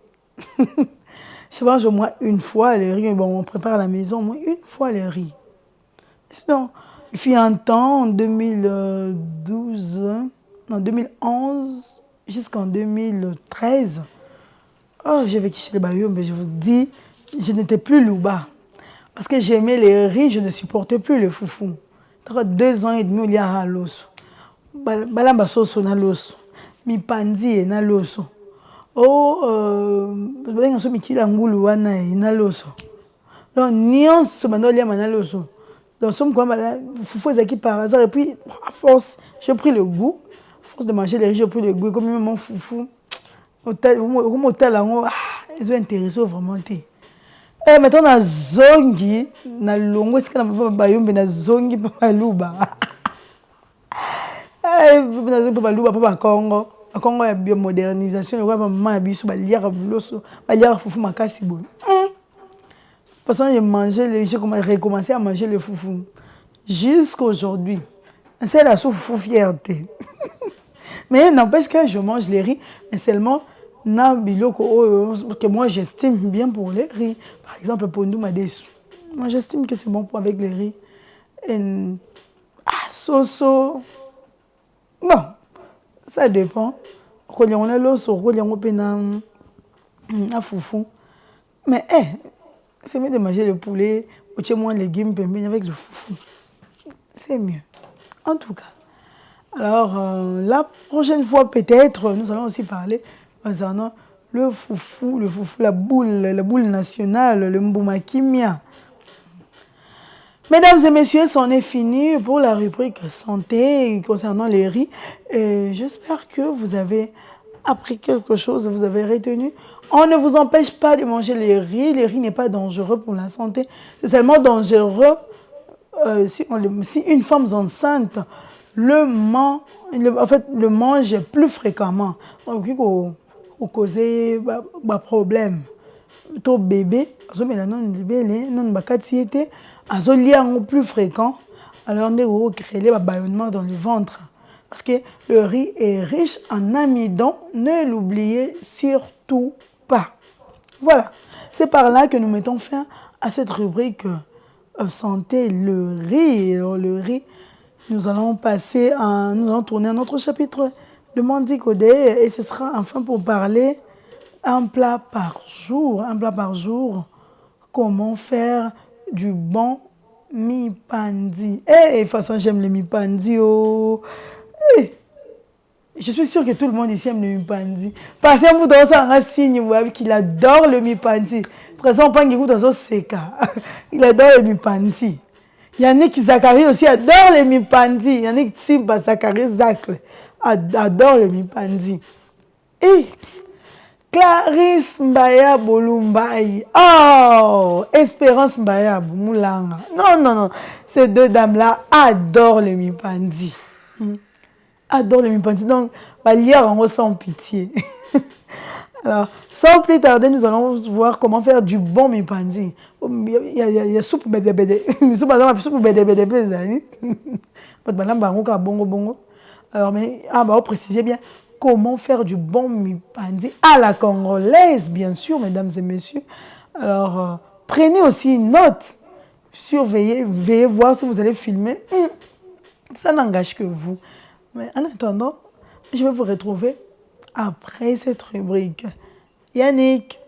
S1: Je mange au moins une fois le riz. Bon, on prépare à la maison au moins une fois le riz. Sinon, il fut un temps, en 2012, en 2011 jusqu'en 2013, j'ai vécu chez les Bayou, mais je vous dis, je n'étais plus louba. Parce que j'aimais les riz, je ne supportais plus le foufou. 2 ans et demi, il y a l'os. balamba soso na loso mipandi na loso babenga so mikila ngulu wana na loso donc nyonso bando liama na loso donc somme quoi fufu ezaki par hasard et puis à force j'ai pris le goût à force de manger les riz j'ai pris le goût comme même mon fufu comme hôtel là ils ont intéressé vraiment té et maintenant na zongi na longo c'est kana bayombe na zongi pa luba baluba mpo bakongo bakongo ya biomodernisation lokola bamama ya biso baliaka biloso baliaka fufu makasi boye façon de manger j'ai recommencé à manger le fufu jusqu'à aujourd'hui c'est la fufu fierté mais n'empêche que je mange les riz mais seulement na biloko que moi j'estime bien pour les riz par exemple pondu madesu moi j'estime que c'est bon pour avec les riz soso bon ça dépend on a l'os on a fufu mais c'est mieux de manger le poulet ou chez moi légumes avec le fufu c'est mieux en tout cas alors la prochaine fois peut-être nous allons aussi parler concernant le fufu la boule nationale le mbuma kimia. Mesdames et messieurs, c'en est fini pour la rubrique santé concernant les riz. J'espère que vous avez appris quelque chose, vous avez retenu. On ne vous empêche pas de manger les riz. Les riz n'est pas dangereux pour la santé. C'est seulement dangereux si une femme enceinte le mange plus fréquemment. Donc, au causer des problèmes. Ton bébé, non plus fréquent, alors on crée les ballonnements dans le ventre. Parce que le riz est riche en amidon, ne l'oubliez surtout pas. Voilà, c'est par là que nous mettons fin à cette rubrique santé, le riz. Alors, le riz, nous allons tourner un autre chapitre de Mandi Codé et ce sera enfin pour parler un plat par jour, comment faire du bon mipandi. De toute façon, j'aime le mipandi. Je suis sûre que tout le monde ici aime le mipandi. Parce que vous avez un signe qu'il adore le mipandi. Par exemple, il adore le mipandi. Yannick Zachary aussi adore le mipandi. Yannick Simba Zachary Zacle adore le mipandi. Et Clarisse Mbaya Bolumbaï. Oh, Espérance Mbaya Moulanga. Non. Ces deux dames-là adorent le mipandi. Adorent le mipandi. Donc, va lire en haut sans pitié. Alors, sans plus tarder, nous allons voir comment faire du bon mipandi. Il y a soupe bédé. Soupe bédé. Alors, mais, précisez bien. Comment faire du bon mipandi à la congolaise, bien sûr, mesdames et messieurs. Alors, prenez aussi une note. Surveillez, veillez voir si vous allez filmer. Ça n'engage que vous. Mais en attendant, je vais vous retrouver après cette rubrique. Yannick.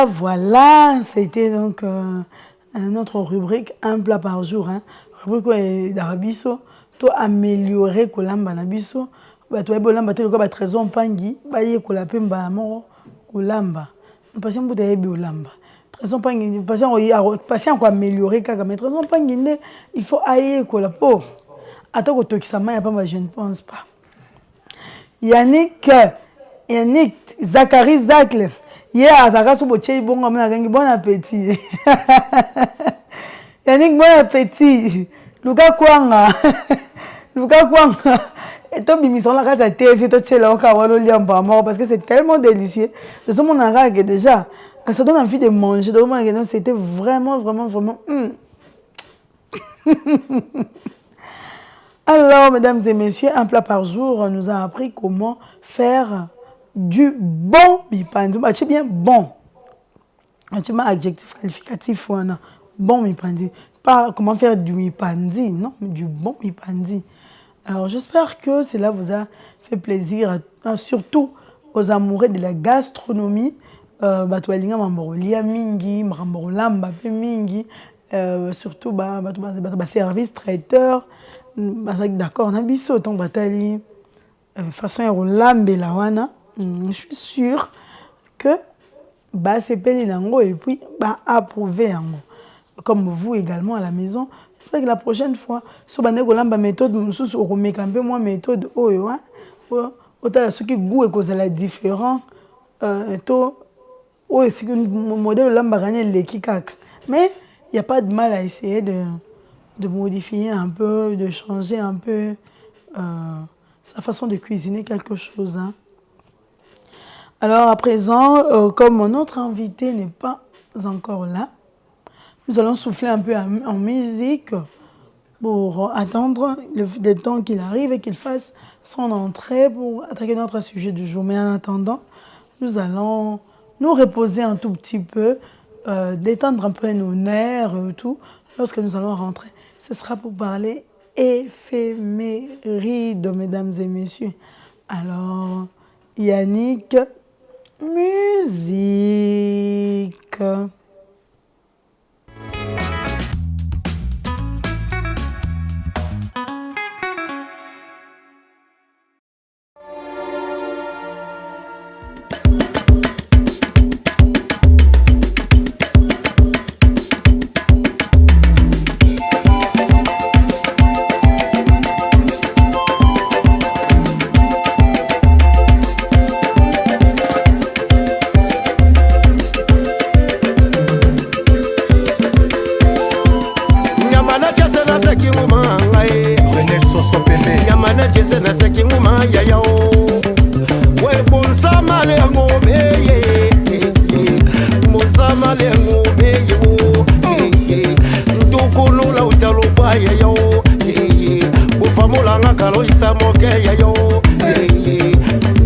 S1: Voilà. C'était donc notre rubrique un plat par jour. Hein. Rubrique d'Arabiso, to améliorer kolamba nabiso, ba to bolamba te ko ba trésor pangi, ba ye kolapemba moko kolamba. Patient bu de bolamba. Trésor pangi, patient ko améliorer kaka mais trésor pangi ne, il faut ailler kolapo. Attends ko tokisama ya pas, je ne pense pas. Yannick, Zachary Zacle. Yeah, Zachary Souboche, bon appétit. Yannick, bon appétit. Luka Kwanga. Et toi, bimisson la case à TV, toi, tu es là, au Kawalo Liamba mort, parce que c'est tellement délicieux. De ce mon arabe déjà, ça donne envie de manger. Donc, c'était vraiment. Alors, mesdames et messieurs, un plat par jour nous a appris comment faire du bon mipandi. C'est bien bon. C'est un adjectif qualificatif. Bon mipandi. Pas comment faire du mipandi, non, mais du bon mipandi. Alors, j'espère que cela vous a fait plaisir, surtout aux amoureux de la gastronomie. Batoualinga mamborolia mingi, mamborola mingi, surtout service traiteur. D'accord, on a vu ça, on va t'aller façon wana. Je suis sûre que c'est payé et puis approuvé. Comme vous également à la maison. J'espère que la prochaine fois, si vous avez une méthode, vous avez une méthode, vous avez ce goût est la différent. C'est un modèle mais il n'y a pas de mal à essayer de modifier un peu, de changer un peu sa façon de cuisiner quelque chose. Hein. Alors à présent, comme notre invité n'est pas encore là, nous allons souffler un peu en musique pour attendre le temps qu'il arrive et qu'il fasse son entrée pour attaquer notre sujet du jour. Mais en attendant, nous allons nous reposer un tout petit peu, détendre un peu nos nerfs et tout. Lorsque nous allons rentrer, ce sera pour parler éphéméride, mesdames et messieurs. Alors, Yannick, musique.
S7: Nyamana jese na seki nguma ngai
S2: René Soso Pele
S7: Nyamana jese na seki nguma ya ya o We bonsa male ngome ye Bonsa male ngome ye o Ntukulula utaluba ya ya o Ufamula ngakalo isa moke ya ya o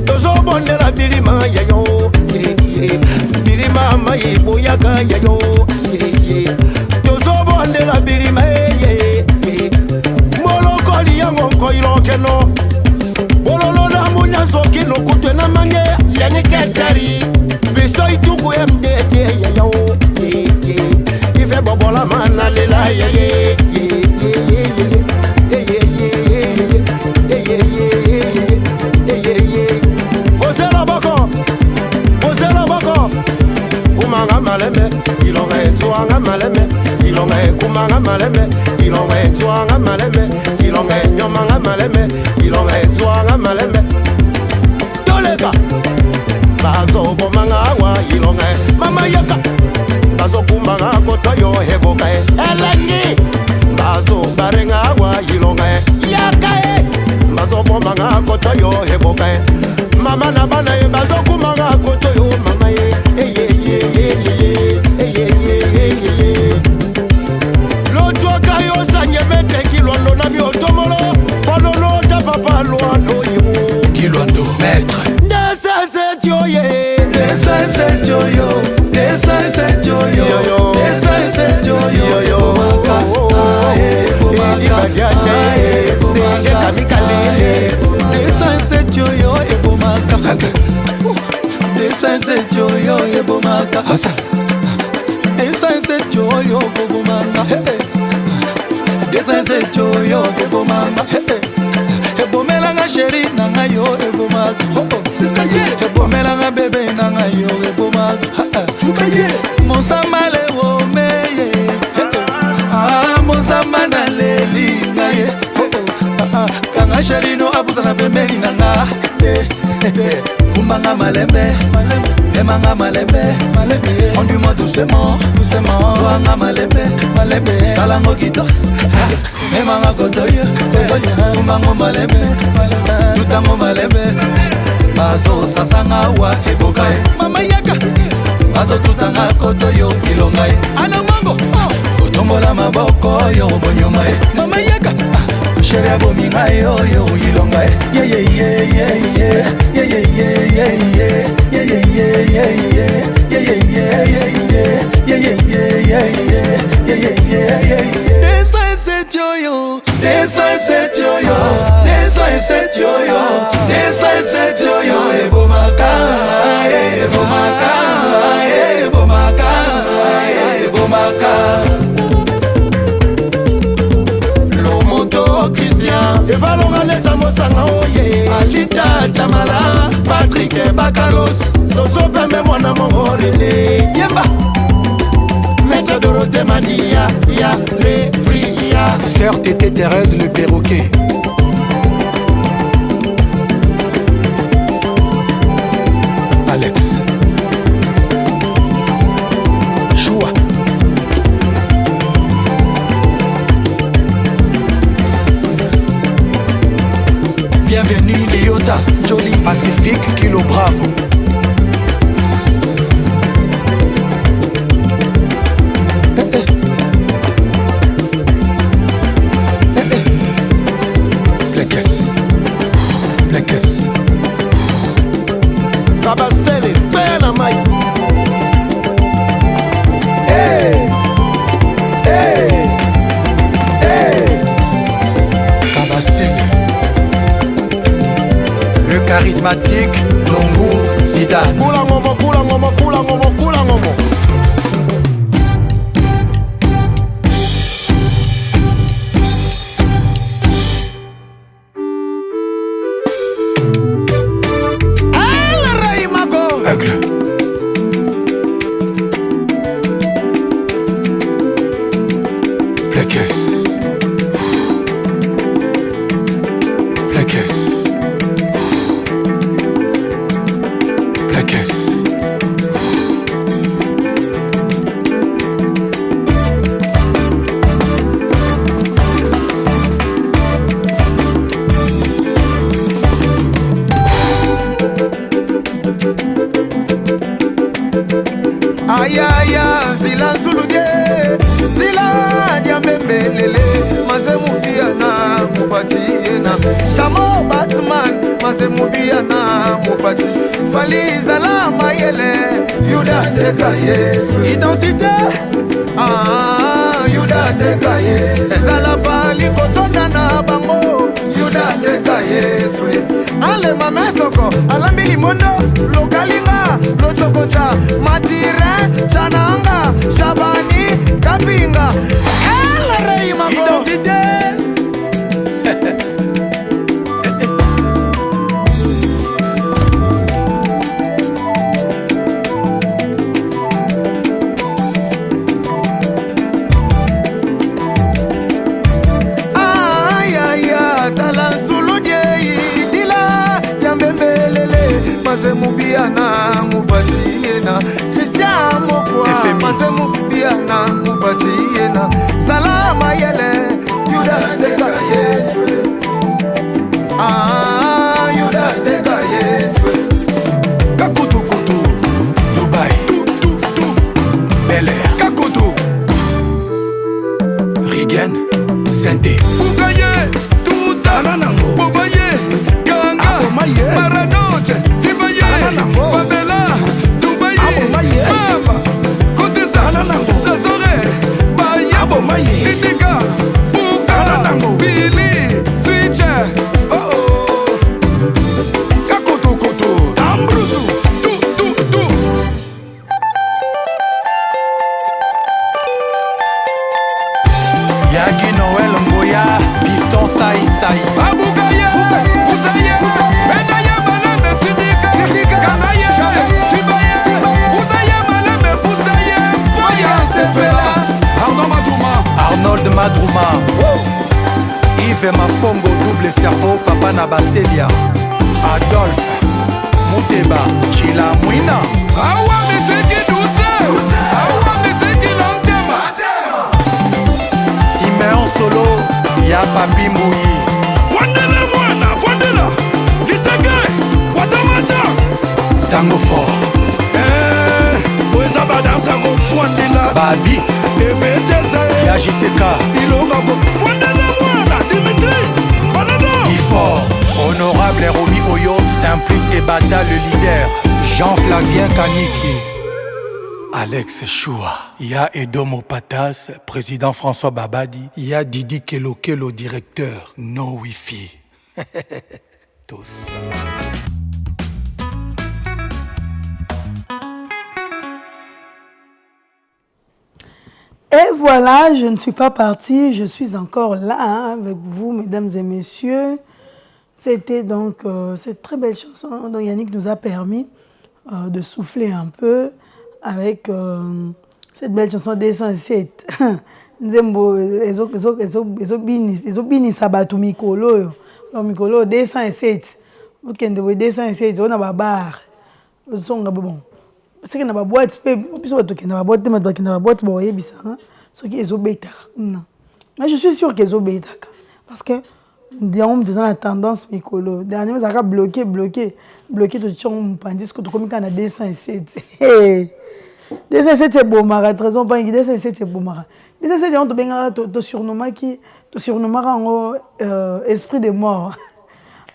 S7: Tozo bonde la bilima ya ya o Bilima mai boyaga ya ya o Tozo la birima molokoli yango nkoilokeno bololo na munya soki no kutwe na mange yani ketari biso ituku mdd yayo ife bobola mana lela ye Posela boko Kumanga maleme ilonga zwanga maleme ilonga kumanga maleme ilonga zwanga maleme ilonga nyomanga maleme ilonga zwanga maleme tolega bazo bomanga wa ilonga mama yaka bazo kumanga kotoyo heboka elengi bazo barenga wa ilonga yaka bazo bomanga kotoyo heboka mama na bana bazo kumanga kotoyo mama Lojoka yo sanye mete kilondo na mi otomolo Pololo ta papa loando yimu
S2: Kilondo maître
S7: Nesa se tioye
S4: Nesa se tioyo Nesa se tioyo Nesa se tioyo
S7: Seje kamikalele
S4: Nesa se tioyo ebomaka Nesa se tioyo ebomaka Desa joyo bobomanga Desa joyo bobomanga Ebomelanga sheri nanga yo ebomaga Ebomelanga bebe nanga yo ebomaga Mosama le womeye Mosama na leli ngaye Kanga sheri no abuzana bemeli nanga Kumanga malembe Emanga malembe Conduis-moi doucement Soanga malembe Salango guido Emanga kotoye Kumango malembe Tutango malembe Bazo sasanga wa ebokae Mama yaka Bazo tutanga kotoyo ilongae Anamango Kotombola maboko yo bonyomae Mama yaka Shere abominga yo ilongae Yeah yeah yeah yeah yeah Yeah yeah yeah yeah yeah Yeah yeah yeah yeah yeah Yeah yeah yeah yeah Yeah yeah yeah yeah yeah Yeah yeah yeah yeah Desa ese joyo Desa ese joyo Desa ese joyo Desa ese joyo ebomaka ebomaka ebomaka ebomaka Christian Evalonga lesa mosanga oye Alita Chamala Patrick Bakalos Zozo pembe mwana mongolele Yemba Maître Dorothée Mania Ya les priya
S2: Sœur Tété Thérèse le perroquet Alex Choua Bienvenue Léota, Jolie Pacifique, Kilo Bravo. Blekes
S7: Kabasele, pena mai
S2: Kabasele le charismatique Longo Zidane.
S7: Kula ngomo, kula ngomo, kula ngomo, kula ngomo.
S2: Aigle. Blekes
S4: mopati fali zala mayele yuda teka yesu identité yuda teka yesu ezala fali kotonda na bango yuda teka yesu ale mamesoko alambi limondo lokalinga lochokocha matire chananga shabani kapinga elrei mango identité Mazemubiana mubatiena Christian Mokwa Mazemubiana mubatiena Salama yele Yuda teka Yesu Yuda teka Yesu Kakutu kutu Dubai tu Bel Air Kakutu Rigen Sente Bugaye Tuta Bugaye Ganga Maranoche Babela, Dubai, Mama, Kotesa, Zazore, Baya, Sitika, Bufa, Billy, Switcher, Kakoto Koto, Ambrusu, tu. Yagi Noël Mboya, Fiston Saï, Abougaye, Boussaye, Benaye, Malebe, Sidika, Kanaye, Sibaye, Boussaye, Malebe, Boussaye, Boya, Sepela, Arnold Madrouma, Yves Mafongo, double cerveau, Papa Nabaselia, Adolphe, Mouteba, Chila Mouina, Awa Meseki Douce, Awa Meseki Lantema, Simeon Solo, Ya Papi Mouyi, Fondela Mouana, Fondela, Liseke, Watamasha, Tango Fort, Ouezaba Dansango, Fondela, Babi, Emetesa, Yajiseka, Ilongago, Fondela Mouana, Dimitri, Banana, Ifort, Honorable Romy Oyo, Simplice et Bata le leader, Jean-Flavien Kaniki, Alex Choua, il y a Edomo Patas, président François Babadi, il y a Didi Kelo, directeur, No Wi-Fi. Tous.
S1: Et voilà, je ne suis pas partie, je suis encore là avec vous, mesdames et messieurs. C'était donc cette très belle chanson dont Yannick nous a permis de souffler un peu avec cette belle chanson D107. Nzembo ezobinisa bato mikolo oyo. Mikolo D107. Okende we D107 on a babar. Osonga bon. C'est que na ba boîte pe biso bato kende ba boîte mais bato kende ba boîte bo yebisa. Soki ezobeta. Non. Mais je suis sûr que ezobeta parce que on me disant la tendance mikolo. Dernièrement ça a bloqué tout chon pandis que tu comme kana D107. Hey. D107 c'est beau mara, raison pas D107 c'est beau mara. D107 on te benga to surnommera en esprit de mort.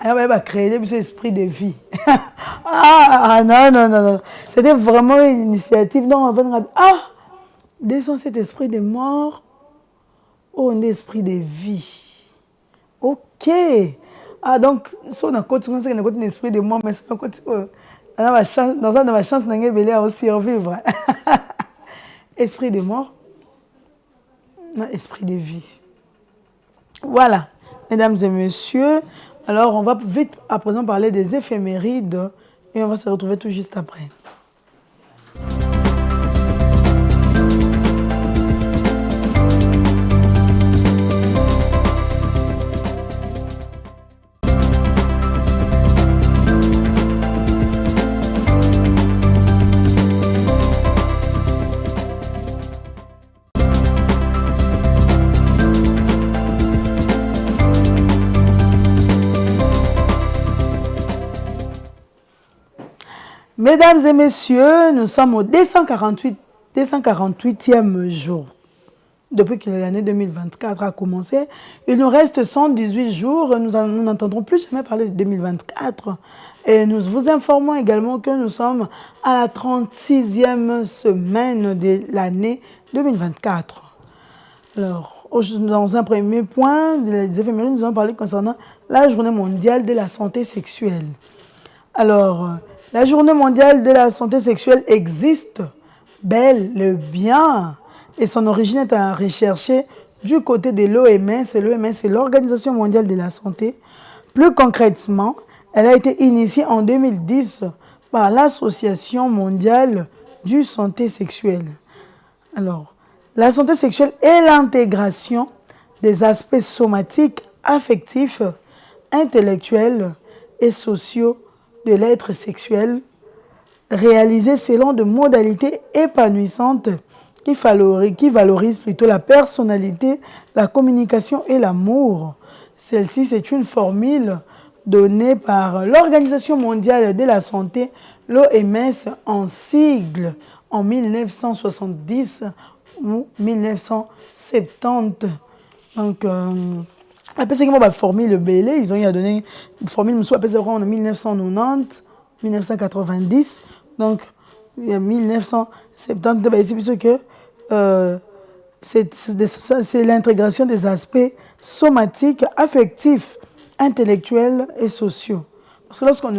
S1: Elle va créer un esprit de vie. Non. C'était vraiment une initiative. Non, D107 esprit de mort. Oh, un esprit de vie. Ok. Donc, si on a un esprit de mort, mais si on a la chance, dans la chance, on a aussi survivre. Esprit de mort. Non, esprit de vie. Voilà, mesdames et messieurs. Alors, on va vite à présent parler des éphémérides et on va se retrouver tout juste après. Mesdames et messieurs, nous sommes au 248e jour. depuis que l'année 2024 a commencé. Il nous reste 118 jours. Nous n'entendrons plus jamais parler de 2024. Et nous vous informons également que nous sommes à la 36e semaine de l'année 2024. Alors, dans un premier point, les éphémérides, nous allons parler concernant la journée mondiale de la santé sexuelle. Alors, la journée mondiale de la santé sexuelle existe bel et bien et son origine est à rechercher du côté de l'OMS. L'OMS, c'est l'Organisation mondiale de la santé. Plus concrètement, elle a été initiée en 2010 par l'Association mondiale du santé sexuelle. Alors, la santé sexuelle est l'intégration des aspects somatiques, affectifs, intellectuels et sociaux de l'être sexuel, réalisés selon de modalités épanouissantes qui valorisent plutôt la personnalité, la communication et l'amour. Celle-ci, c'est une formule donnée par l'Organisation mondiale de la santé, l'OMS, en sigle, en 1970 ou 1970. Donc, après, c'est la formule Bélé, ils ont donné une formule, en 1990, 1990, donc il y a 1970, c'est plutôt que c'est l'intégration des aspects somatiques, affectifs, intellectuels et sociaux. Parce que lorsqu'on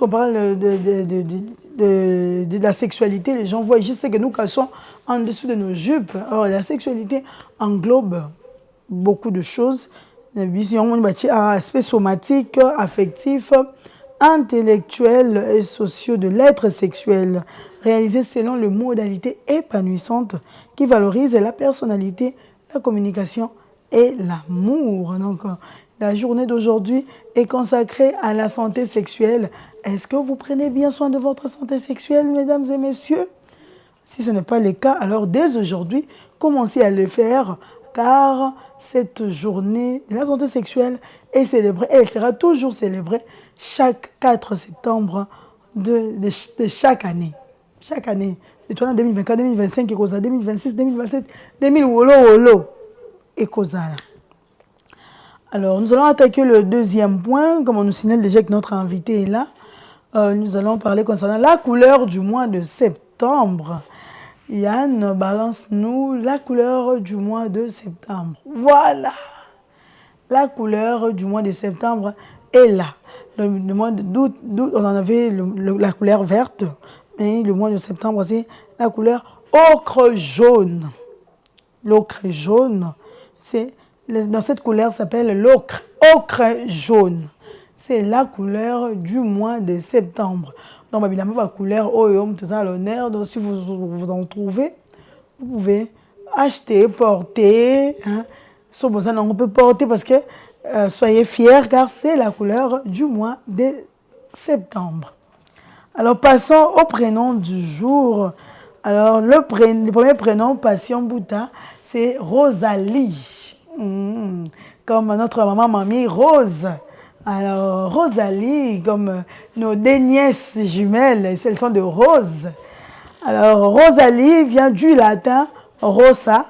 S1: parle de la sexualité, les gens voient juste ce que nous cachons en dessous de nos jupes. Or, la sexualité englobe beaucoup de choses. Aspects somatiques, affectifs, intellectuels et sociaux de l'être sexuel, réalisés selon les modalités épanouissantes qui valorisent la personnalité, la communication et l'amour. Donc, la journée d'aujourd'hui est consacrée à la santé sexuelle. Est-ce que vous prenez bien soin de votre santé sexuelle, mesdames et messieurs? Si ce n'est pas le cas, alors dès aujourd'hui, commencez à le faire, car cette journée de la santé sexuelle est célébrée, et elle sera toujours célébrée chaque 4 septembre de chaque année. Chaque année. De 2024, 2025, 2026, 2027, 2000, et alors, nous allons attaquer le deuxième point. Comme on nous signale déjà que notre invité est là, nous allons parler concernant la couleur du mois de septembre. Yann, balance-nous la couleur du mois de septembre. Voilà! La couleur du mois de septembre est là. Le mois d'août, on en avait la couleur verte, mais le mois de septembre, c'est la couleur ocre jaune. L'ocre jaune, dans cette couleur s'appelle l'ocre jaune. C'est la couleur du mois de septembre. Donc, évidemment, la couleur à l'honneur. Donc, si vous en trouvez, vous pouvez acheter, porter. On peut porter parce que soyez fiers, car c'est la couleur du mois de septembre. Alors, passons au prénom du jour. Alors, le premier prénom, Passion Bouta, c'est Rosalie. Comme notre mamie Rose. Alors, Rosalie, comme nos deux nièces jumelles, elles sont de rose. Alors, Rosalie vient du latin rosa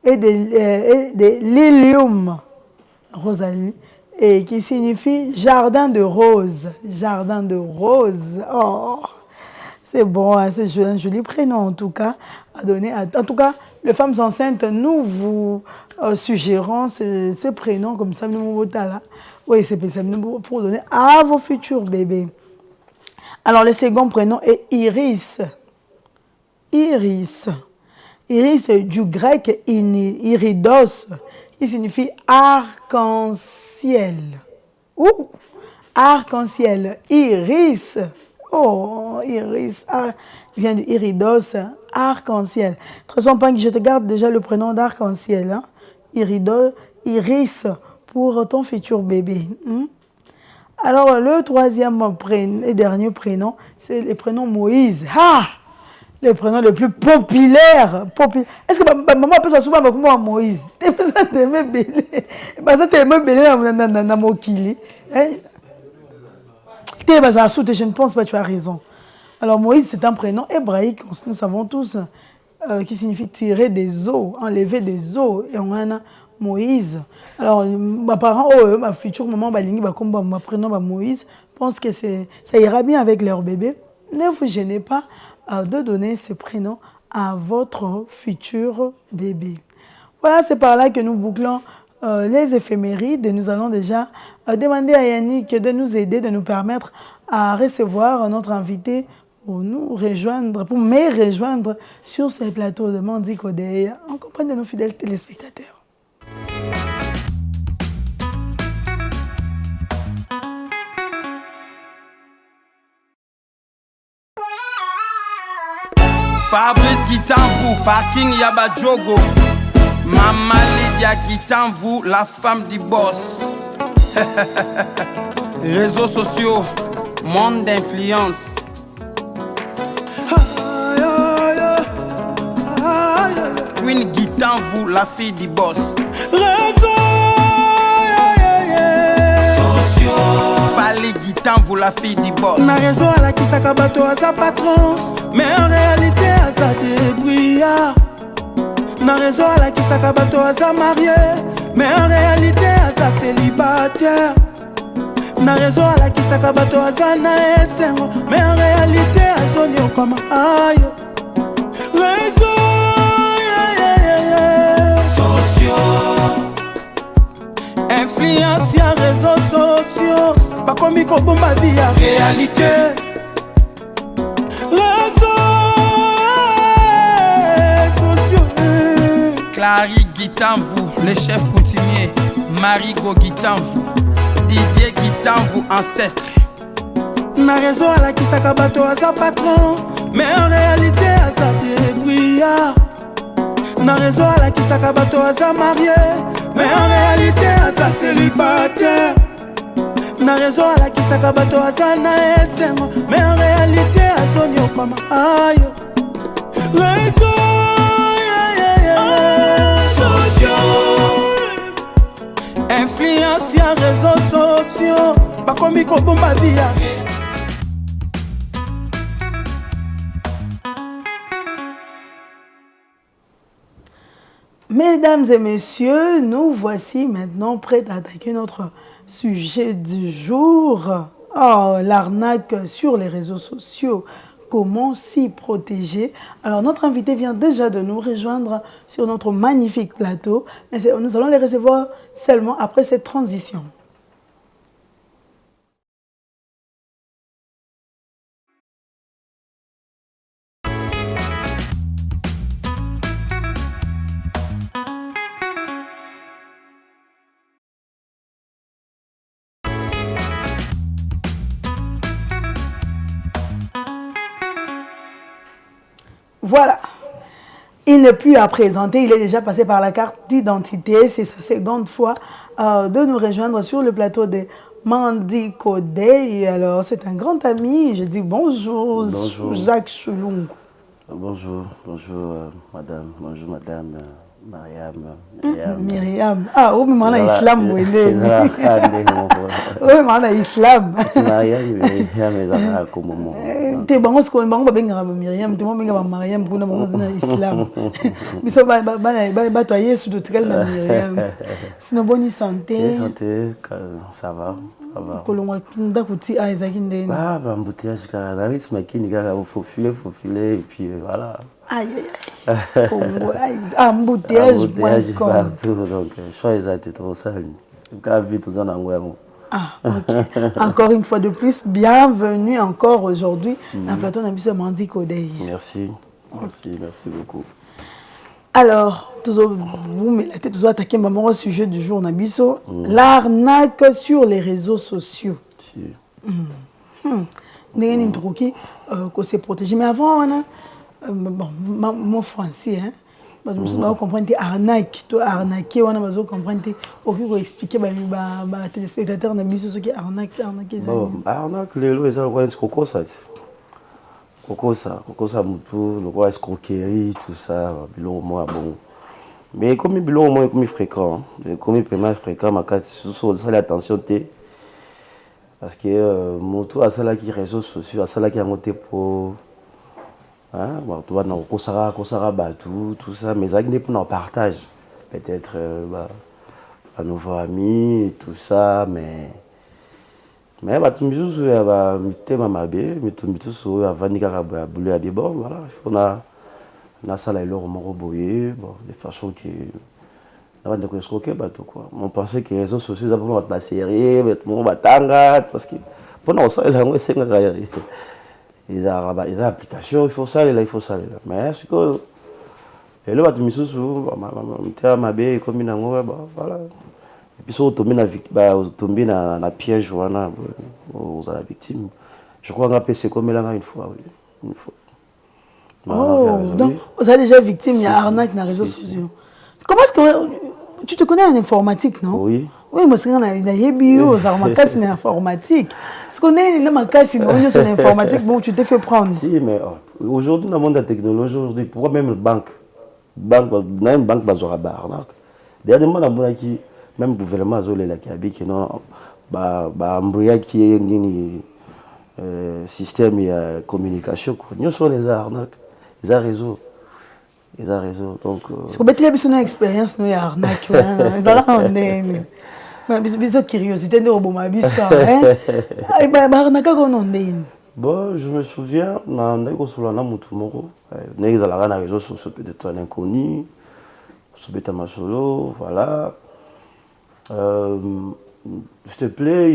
S1: et de lilium. Rosalie, et qui signifie jardin de roses. Jardin de roses. Oh, c'est bon, hein, c'est un joli prénom en tout cas à donner. En tout cas, les femmes enceintes, nous vous suggérons ce prénom comme ça, oui, c'est pour donner à vos futurs bébés. Alors, le second prénom est Iris. Iris. Iris, du grec iridos, qui signifie arc-en-ciel. Ou arc-en-ciel. Iris. Oh, Iris. Il vient du iridos, arc-en-ciel. Très bien, je te garde déjà le prénom d'arc-en-ciel. Hein? Iris, pour ton futur bébé. Alors, le troisième et dernier prénom, c'est le prénom Moïse. Ah! Le prénom le plus populaire. Est-ce que maman appelle ça souvent comme moi Moïse? Tu ça t'aimer belé. Ça t'aimer belé dans Mokili. Je ne pense pas, tu as raison. Alors Moïse, c'est un prénom hébraïque, nous savons tous. qui signifie tirer des eaux, enlever des eaux. Et on a Moïse. Alors, mes parents, ma future maman, ma prénom Moïse, pense que ça ira bien avec leur bébé. Ne vous gênez pas de donner ce prénom à votre futur bébé. Voilà, c'est par là que nous bouclons les éphémérides. Nous allons déjà demander à Yannick de nous aider, de nous permettre à recevoir notre invité pour nous rejoindre, pour me rejoindre sur ce plateau de Mandi Kodei, en compagnie de nos fidèles téléspectateurs.
S8: Fabrice Gitanvou, parking Yabajogo. Maman Lydia Gitanvou, la femme du boss. Réseaux sociaux, monde d'influence. Queen Gitanvou, la fille du boss. Réseaux sociaux. Fali Gitanvou, la fille du boss.
S3: Na réseau à la Kisaka Bato à sa patron, mais en réalité à sa débrouillard. Na réseau à la Kisaka Bato à sa marié, mais en réalité à sa célibataire. Na réseau à la Kisaka Bato à sa naesengo, mais en réalité à son comme aïe. Réseau influence ya réseaux sociaux, bakomi kobomba vie ya réalité. Réseaux sociaux.
S8: Clary Gitanvou, le chef coutumier. Marigo Gitanvou, Didier Gitanvou, ancêtre.
S3: Na réseau à la Kisaka Bato à sa patron, mais en réalité à sa débrouillard. Na réseau à la Kisaka Bato à sa marié, mais en réalité à sa célibataire. Na réseau à la Kisaka Bato à sa naesengo, mais en réalité à son comme aïe. Réseau sociaux. Influence ya réseaux sociaux, bakomi kobomba vie ya.
S1: Mesdames et messieurs, nous voici maintenant prêts à attaquer notre sujet du jour. Oh, l'arnaque sur les réseaux sociaux. Comment s'y protéger? Alors, notre invité vient déjà de nous rejoindre sur notre magnifique plateau. Mais nous allons les recevoir seulement après cette transition. Voilà, il n'est plus à présenter, il est déjà passé par la carte d'identité. C'est sa seconde fois de nous rejoindre sur le plateau de Mandi Kodei. Alors, c'est un grand ami. Je dis bonjour, bonjour. Jacques Chulungu.
S9: Bonjour, bonjour madame, bonjour madame
S1: Myriam. Ah, oui, mais on a islam. Oui, mais on a islam.
S9: C'est Myriam, mais comment
S1: t'es bon, ce qu'on va bien Myriam, t'es bon, bien Myriam pour nous islam. Mais ça va toi sous d'autres cas Myriam. Sinon bonne santé.
S9: Santé, ça va.
S1: Kolongwa ndakuti Isaac ndeni.
S9: Ah, embouteillage car la risque makini car faut filer et puis voilà.
S1: Aïe aïe. Congo aïe embouteillage
S9: partout donc choix a été trop sale. Car vu tout ça dans ngwemo.
S1: Ah, ok. Encore une fois de plus, bienvenue encore aujourd'hui dans le plateau d'Ambition Mandi Kodei.
S9: Merci, merci beaucoup.
S1: Alors, vous mettez toujours attaquer maman au sujet du jour Nabiso, l'arnaque sur les réseaux sociaux. N'est pas troqué qu'on s'est protégé, mais avant bon, mon français hein. Nous comprenons arnaque, toi arnaquer, on a besoin de comprendre. Pour expliquer aux téléspectateurs Nabiso ce qui est arnaque.
S9: Arnaque, les lois, ça va être coco ça. Coco ça mutu, le roi escroquerie, tout ça, bilan moi bon. Mais comme bilan moi comme fréquent, comme vraiment fréquent, ma carte sur ça l'attention té. Parce que mutu à ça là qui réseaux sociaux, à ça là qui a monté pour Tu vas dans Kosara, tout ça, mais ça n'est pas un partage. Peut-être à nouveau amis, tout ça, mais tu me dis que tu vas me faire ma bébé, mais tu me dis que tu vas venir à bouler à des bords, voilà, il faut na salle et l'or m'enroboyer, bon, de façon que on va escroquer bateau quoi. On pensait que les réseaux sociaux ça vont pas sérieux, mais tout le monde va tanga parce que pour nous ça là on essaie de ils ont application, il faut ça là, mais c'est que et là tu me dis que ma bébé comme une voilà. Et puis surtout tomber na piège voilà aux la victime. Je crois qu'on c'est comme là une fois oui, une fois.
S1: Donc vous êtes déjà victime il y a arnaque dans les réseaux sociaux. Comment est-ce que tu te connais en informatique, non?
S9: Oui.
S1: Oui, mais c'est un bio, ça remarque c'est informatique. Parce qu'on est dans ma casse, c'est informatique, bon, tu t'es fait prendre.
S9: Si, mais aujourd'hui, dans le monde de la technologie, aujourd'hui, pourquoi même une banque, une banque basée à arnaque. Dernièrement, dans le monde qui, même le gouvernement a zolé la qui qui non, embrouillé qui est un système de communication, quoi. Nous sommes les arnaques, les réseaux. Ils ont raison. Donc.
S1: Parce que tu as une expérience, nous, arnaque. Ils ont une curiosité de robot,
S9: bon, je me souviens, on a sur la Moutoumoro. On a eu la réseau sociaux peut-être un inconnu. Sur Betama Solo, voilà. S'il te plaît,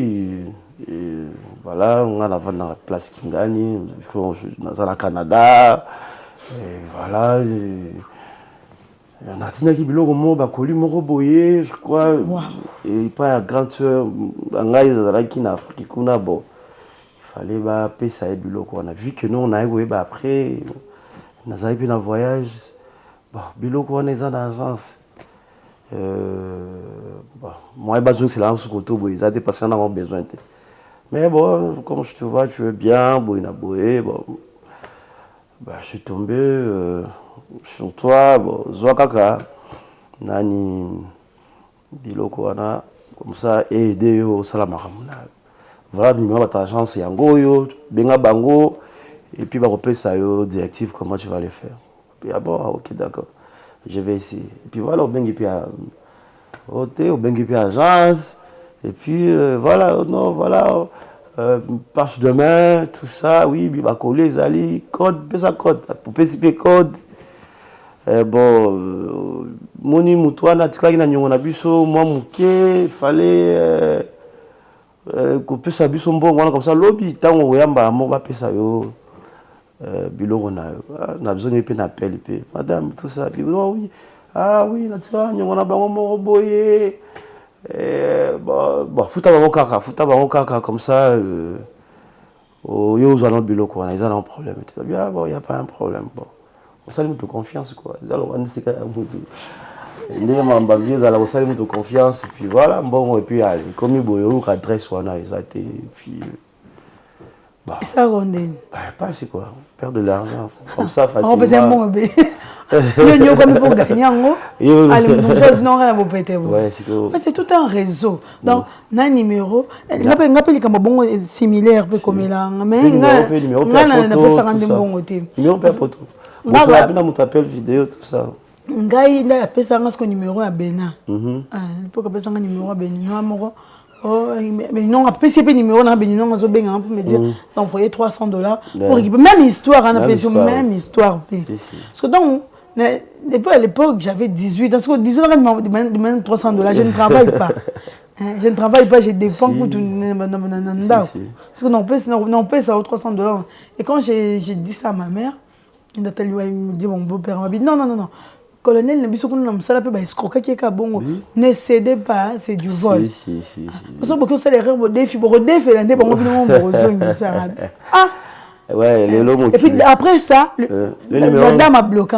S9: voilà, on a la place Kingani, dans le Canada. Et voilà, il y en a qui je crois, et pas la grande soeur, il fallait payer ça et on a vu que nous on a eu après, on a eu un voyage, on est dans l'agence. Moi, c'est là sur côté, ils ont dépassé, on a besoin. Mais bon, comme je te vois, tu veux bien, bon. Je suis tombé sur toi, Zwakaka, Nani, Biloko, comme ça, et aider au Salamaramuna. Voilà, numéro de ta agence, Yangoyo, Benga Bango, et puis va repérer ça, directive, comment tu vas les faire. Puis bon, ok, d'accord, je vais essayer. Et puis voilà, au Bengi hôtel, au Bengi agence, et puis voilà, non, voilà. Passe demain, tout ça, oui, il va coller les alliés, code, code, pour participer code. Bon, moni mutuana, tikaki na nyongo na biso, moi muke, il fallait couper sa biso mbongo, comme ça, lobby, tant on yamba, moi va pesa yo, biloko na besoin de payer appel, madame, tout ça, puis oui, ah oui, na tikaki na nyongo na bango moko boye. Bon, fouta bango kaka comme ça yo aux allons bilo quoi ils ont un problème bien bon il y a pas un problème bon on s'allume de confiance quoi ils allons c'est quand même mamba vieux à la s'allume de confiance et puis voilà bon et puis allez comme il boyo adresse wana ils a été puis
S1: et ça rondine
S9: pas c'est quoi perdre de l'argent comme ça facilement
S1: on peut un bon bébé le comme pour gagner c'est tout un réseau donc un numéro rappelle comme bon similaire peu comme là mais on pas ça rendre bon côté
S9: numéro per photo moi je m'appelle vidéo tout ça
S1: ngai nda appelle ça ce numéro à Bena pour que ça numéro à Bena moko mais non après c'est pas numéro na Bena on zo benga pour me dire d'envoyer $300 pour récupérer même histoire on appelle même histoire parce que donc depuis à l'époque, j'avais 18 ans. 18 ans, je demande $300. Je ne travaille pas. Je ne travaille pas, je dépends pour tout. Parce que non, paye ça aux $300. Et quand j'ai dit ça à ma mère, il me dit, mon beau-père m'a dit, non. Colonel, ne cédez pas, c'est du vol. Parce que ça, les rêves, au défi,
S9: ouais, les lots.
S1: Et puis après ça, la dame a bloqué.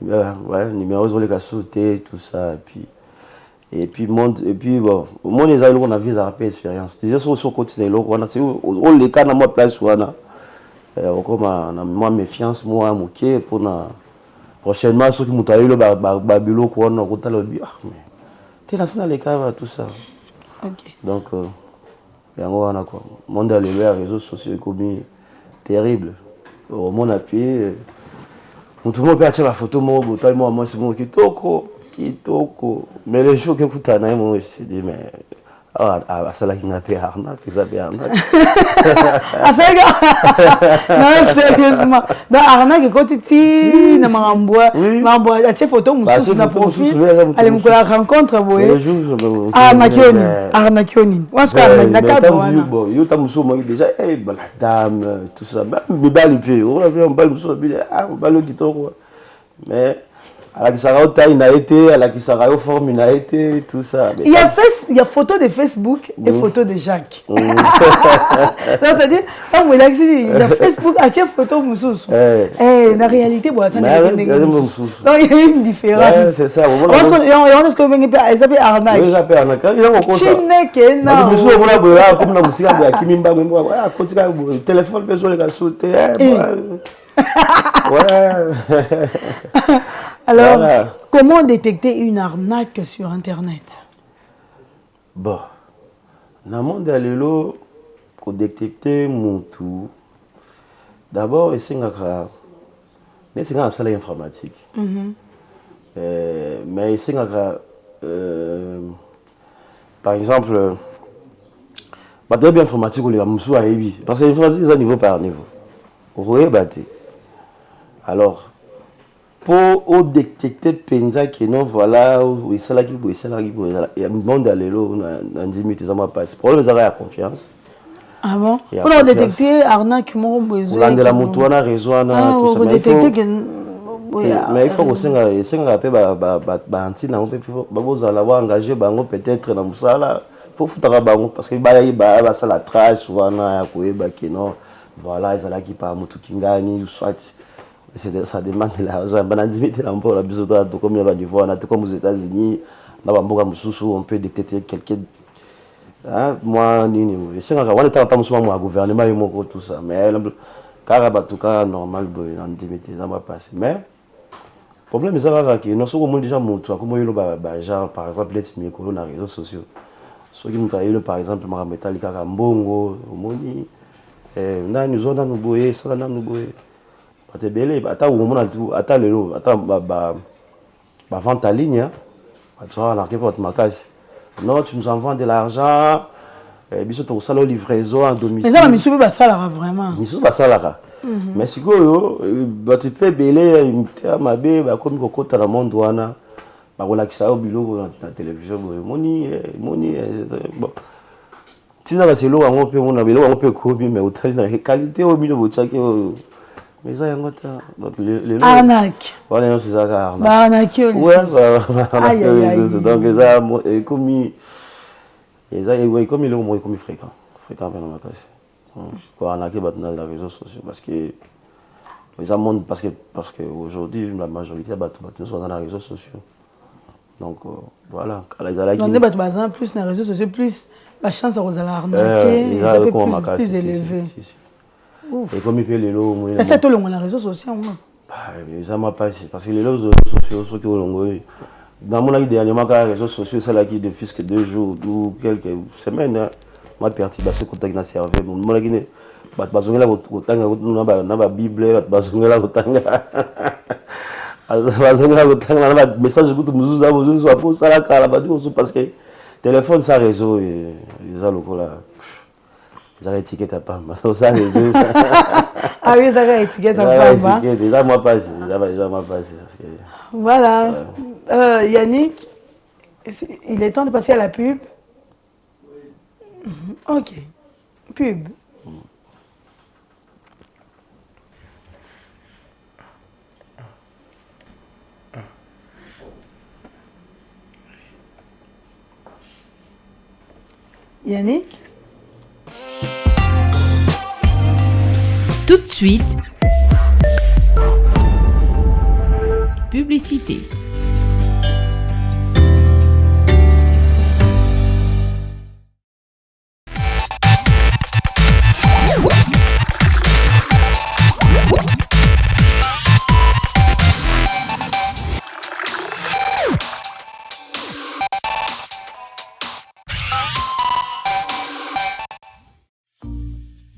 S9: Ouais, numéro sur les cas sauté, tout ça. Et puis bon, mon les amis on a vu ça expérience. Déjà sur côté là, on a on les cas dans ma place on moi méfiance moi moqué pour prochainement ceux qui m'ont taillé le babilo quoi on a le mais t'es là dans les cas tout ça.
S1: OK.
S9: Donc on a quoi. Monde les réseaux sociaux comme terrible. Au mon appui, Tout le monde peut acheter la photo, moi, c'est mon kitoko. Mais le jour que vous avez, moi, je me suis dit, mais. Ah, ça là qui n'a pas arnaque, ça fait arnaque.
S1: Ah, c'est non, sérieusement. Donc, arnaque, quand tu dis, na maramboa, maramboa, tu photo, moussou, na profil, allez, me la rencontre, vous. Ah, arnaquionin. On se parle, d'accord,
S9: bon, il y a moussou, moi, déjà, la dame, tout ça, mais balle, puis, on balle, moussou, on balle, kitoko. Mais. À la Kisara, il a été, à la Kisara, forme, il a été, tout ça.
S1: Il y a photo de Facebook et photo de Jacques. C'est-à-dire, il y a Facebook, il y a photo de la réalité, ça n'est pas. Donc, il y a une différence.
S9: C'est ça.
S1: On est-ce que vous avez arnaque?
S9: Oui, j'appelle arnaque. Il y a encore ça.
S1: Chineke, non.
S9: Je suis comme la musique de Kimimba, le téléphone, je vais sauter. Ouais.
S1: Alors, voilà. Comment détecter une arnaque sur Internet?
S9: Bon, dans le monde de l'élo, pour détecter mon tout, d'abord, c'est un salaire informatique. Mais c'est par exemple, web informatique, parce que l'informatique, c'est niveau par niveau. Vous voyez, alors, pour détecter penza que non voilà où c'est là qui il y a un monde à l'élo dans 10 minutes ça m'a passé problème ça a confiance.
S1: Ah bon pour détecter arnaque mon besoin
S9: de la moto na réseau na tout ça
S1: pour détecter que
S9: mais il faut que ça rappelle ba antina on peut ba bozala wa engager bango peut-être na musala faut foutre bango parce que ba ça la trace souvent na ko ba que non voilà ils là qui pas moto kingani soit ça demande de l'argent. Comme il y a du voix, comme aux États-Unis, on peut détecter quelqu'un. Moi, je sais que moi, gouvernement et tout ça. Mais en tout cas, normal, ça va passer. Mais le problème, c'est que nous sommes déjà montés. Par exemple, les réseaux sociaux. Ceux qui nous par exemple, Mbongo, Moni, nous avons nous ça vente en ligne, non, tu nous envoies de l'argent, tu as une livraison à domicile.
S1: Mais ça, va ça vraiment.
S9: Mais si tu peux belé, comme dans le monde, la télévision, tu n'as pas de l'eau, on peut commis, mais au qualité au milieu de chaque. Mais ça, il y a
S1: arnaque.
S9: Voilà, c'est ça, arnaque.
S1: Arnaque.
S9: Ouais, donc, ça, comme il est au moins comme fréquent dans ma classe. Pour arnaquer dans les réseaux sociaux. Parce que, parce qu'aujourd'hui, la majorité des sont dans les réseaux sociaux. Donc, voilà.
S1: On est plus dans les réseaux sociaux, plus la chance à arnaquer, est plus élevée.
S9: Et comme il peut les lots,
S1: c'est tout le monde les réseaux sociaux.
S9: Ça m'a passé parce que les réseaux sociaux sont dans mon avis dernièrement les réseaux sociaux c'est là qui depuis que 2 jours ou quelques semaines ma perturbation contact na serveur mon avis ne bazongela kotanga na bible bazongela kotanga na message que nous avons soit pour ça la parce que téléphone ça réseau les alocaux là. Ils ont étiqueté à Pamba.
S1: Ah oui, ils ont étiqueté à Pamba.
S9: Déjà, moi, passé.
S1: Voilà. Yannick, il est temps de passer à la pub. Ok. Pub. Yannick?
S10: Tout de suite, publicité.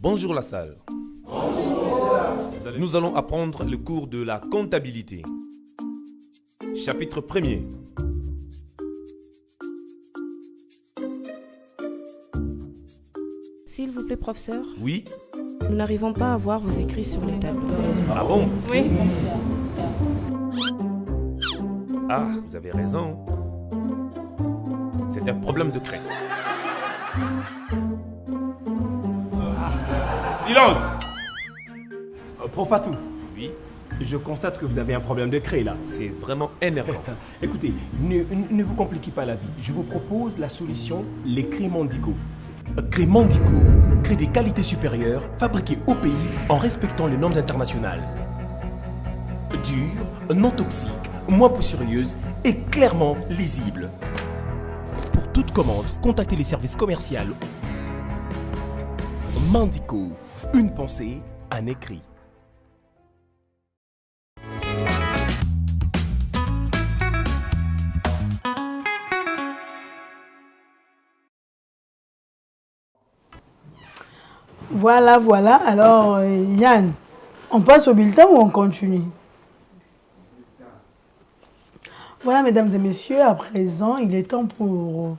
S11: Bonjour la salle. Nous allons apprendre le cours de la comptabilité. Chapitre 1er.
S12: S'il vous plaît, professeur.
S11: Oui.
S12: Nous n'arrivons pas à voir vos écrits sur les tableaux.
S11: Ah bon?
S12: Oui.
S11: Ah, vous avez raison. C'est un problème de craie. Silence!
S13: Prof Patou.
S11: Oui.
S13: Je constate que vous avez un problème de craie là.
S11: C'est vraiment énervant.
S13: Écoutez, ne vous compliquez pas la vie. Je vous propose la solution, les craies Mandico. Craies Mandico, craies des qualités supérieures, fabriquées au pays en respectant les normes internationales. Dure, non toxique, moins poussiéreuse et clairement lisible. Pour toute commande, contactez les services commerciaux. Mandico, une pensée, un écrit.
S1: Voilà, voilà. Alors, Yann, on passe au bulletin ou on continue? Voilà, mesdames et messieurs, à présent, il est temps pour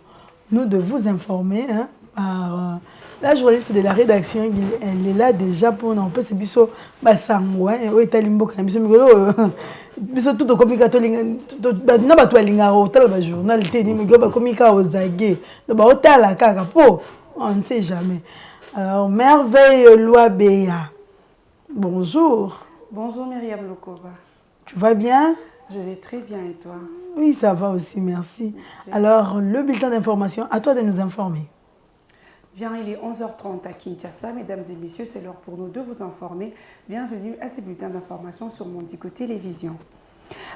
S1: nous de vous informer par la journaliste de la rédaction. Elle est là déjà pour nous. C'est biso basango, biso tout communiqué na bato alinga otala ba journal te ni ba communiqué ozage ba otala kaka po on ne sait jamais. Alors Merveille Loabéa, bonjour.
S14: Bonjour Myriam Lokova.
S1: Tu vas bien?
S14: Je vais très bien et toi?
S1: Oui, ça va aussi, merci. Alors le bulletin d'information, à toi de nous informer.
S14: Bien, il est 11h30 à Kinshasa. Mesdames et messieurs, c'est l'heure pour nous de vous informer. Bienvenue à ce bulletin d'information sur Mandico Télévision.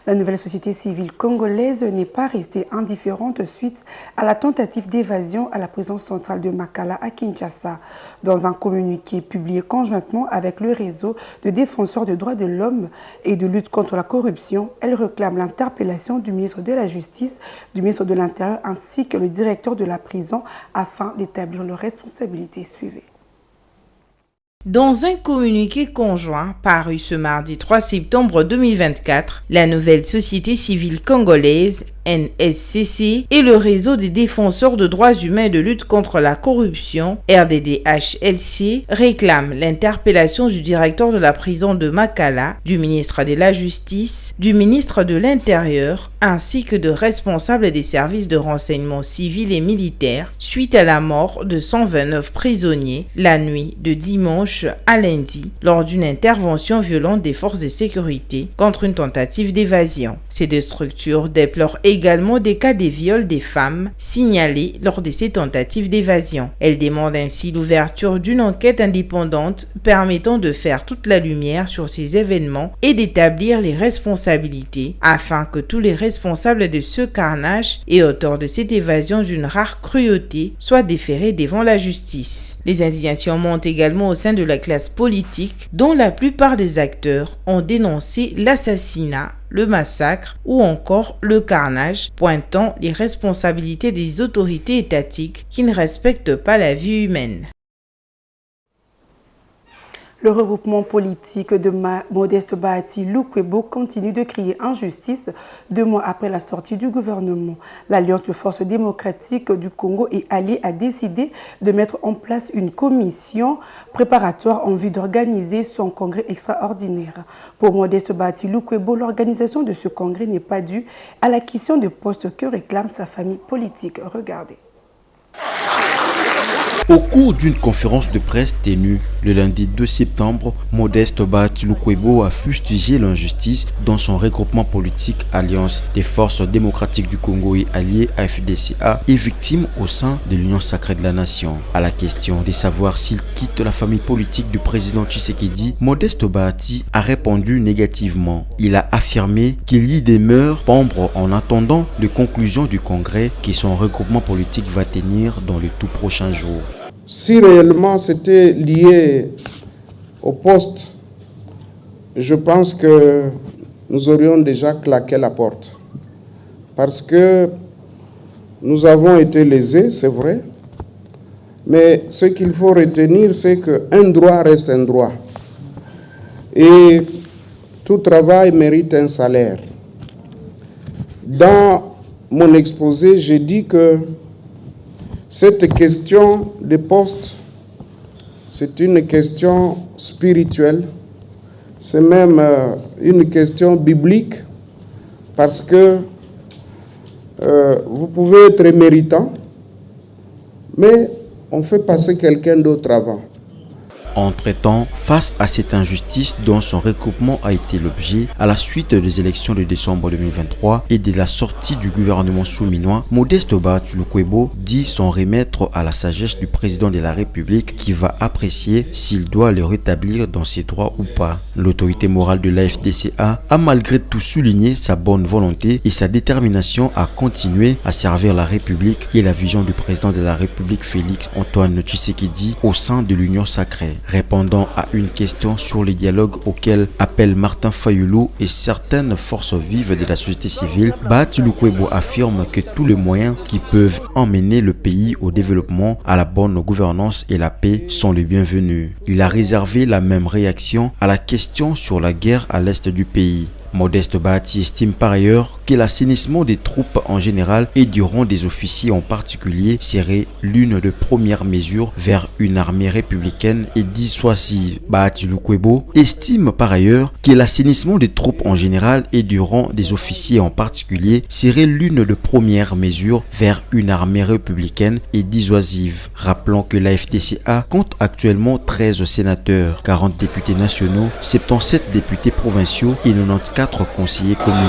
S14: La nouvelle société civile congolaise n'est pas restée indifférente suite à la tentative d'évasion à la prison centrale de Makala à Kinshasa. Dans un communiqué publié conjointement avec le réseau de défenseurs des droits de l'homme et de lutte contre la corruption, elle réclame l'interpellation du ministre de la Justice, du ministre de l'Intérieur ainsi que le directeur de la prison afin d'établir leurs responsabilités. Suivez.
S15: Dans un communiqué conjoint paru ce mardi 3 septembre 2024, la nouvelle société civile congolaise NSCC et le réseau des défenseurs de droits humains et de lutte contre la corruption RDDHLC réclament l'interpellation du directeur de la prison de Makala, du ministre de la Justice, du ministre de l'Intérieur ainsi que de responsables des services de renseignement civil et militaire suite à la mort de 129 prisonniers la nuit de dimanche à lundi lors d'une intervention violente des forces de sécurité contre une tentative d'évasion. Ces deux structures déplorent également des cas de viol des femmes signalés lors de ces tentatives d'évasion. Elles demandent ainsi l'ouverture d'une enquête indépendante permettant de faire toute la lumière sur ces événements et d'établir les responsabilités afin que tous les responsables de ce carnage et auteurs de cette évasion d'une rare cruauté soient déférés devant la justice. Les indignations montent également au sein de la classe politique dont la plupart des acteurs ont dénoncé l'assassinat, le massacre ou encore le carnage, pointant les responsabilités des autorités étatiques qui ne respectent pas la vie humaine.
S14: Le regroupement politique de Modeste Bahati Lukwebo continue de crier injustice 2 mois après la sortie du gouvernement. L'Alliance de forces démocratiques du Congo et alliée a décidé de mettre en place une commission préparatoire en vue d'organiser son congrès extraordinaire. Pour Modeste Bahati Lukwebo, l'organisation de ce congrès n'est pas due à la question de poste que réclame sa famille politique. Regardez.
S16: Au cours d'une conférence de presse tenue le lundi 2 septembre, Modeste Bahati Lukwebo a fustigé l'injustice dans son regroupement politique Alliance des forces démocratiques du Congo et alliés AFDCA est victime au sein de l'Union sacrée de la nation. À la question de savoir s'il quitte la famille politique du président Tshisekedi, Modeste Bahati a répondu négativement. Il a affirmé qu'il y demeure membre en attendant les conclusions du congrès que son regroupement politique va tenir dans les tout prochains jours.
S17: Si réellement c'était lié au poste, je pense que nous aurions déjà claqué la porte. Parce que nous avons été lésés, c'est vrai, mais ce qu'il faut retenir, c'est qu'un droit reste un droit. Et tout travail mérite un salaire. Dans mon exposé, j'ai dit que cette question de poste, c'est une question spirituelle, c'est même une question biblique, parce que vous pouvez être méritant, mais on fait passer quelqu'un d'autre avant.
S16: Entre-temps, face à cette injustice dont son regroupement a été l'objet à la suite des élections de décembre 2023 et de la sortie du gouvernement souminois, Modeste Lukwebo dit s'en remettre à la sagesse du président de la République qui va apprécier s'il doit le rétablir dans ses droits ou pas. L'autorité morale de l'AFDCA a malgré tout souligné sa bonne volonté et sa détermination à continuer à servir la République et la vision du président de la République Félix Antoine Tshisekedi au sein de l'Union sacrée. Répondant à une question sur les dialogues auxquels appellent Martin Fayoulou et certaines forces vives de la société civile, Lukwebo affirme que tous les moyens qui peuvent emmener le pays au développement, à la bonne gouvernance et la paix sont les bienvenus. Il a réservé la même réaction à la question sur la guerre à l'est du pays. Modeste Bahati estime par ailleurs que l'assainissement des troupes en général et du rang des officiers en particulier serait l'une des premières mesures vers une armée républicaine et dissuasive. Bahati Lukwebo estime par ailleurs que l'assainissement des troupes en général et du rang des officiers en particulier serait l'une des premières mesures vers une armée républicaine et dissuasive. Rappelons que la FDCA compte actuellement 13 sénateurs, 40 députés nationaux, 77 députés provinciaux et 94 conseillers communaux.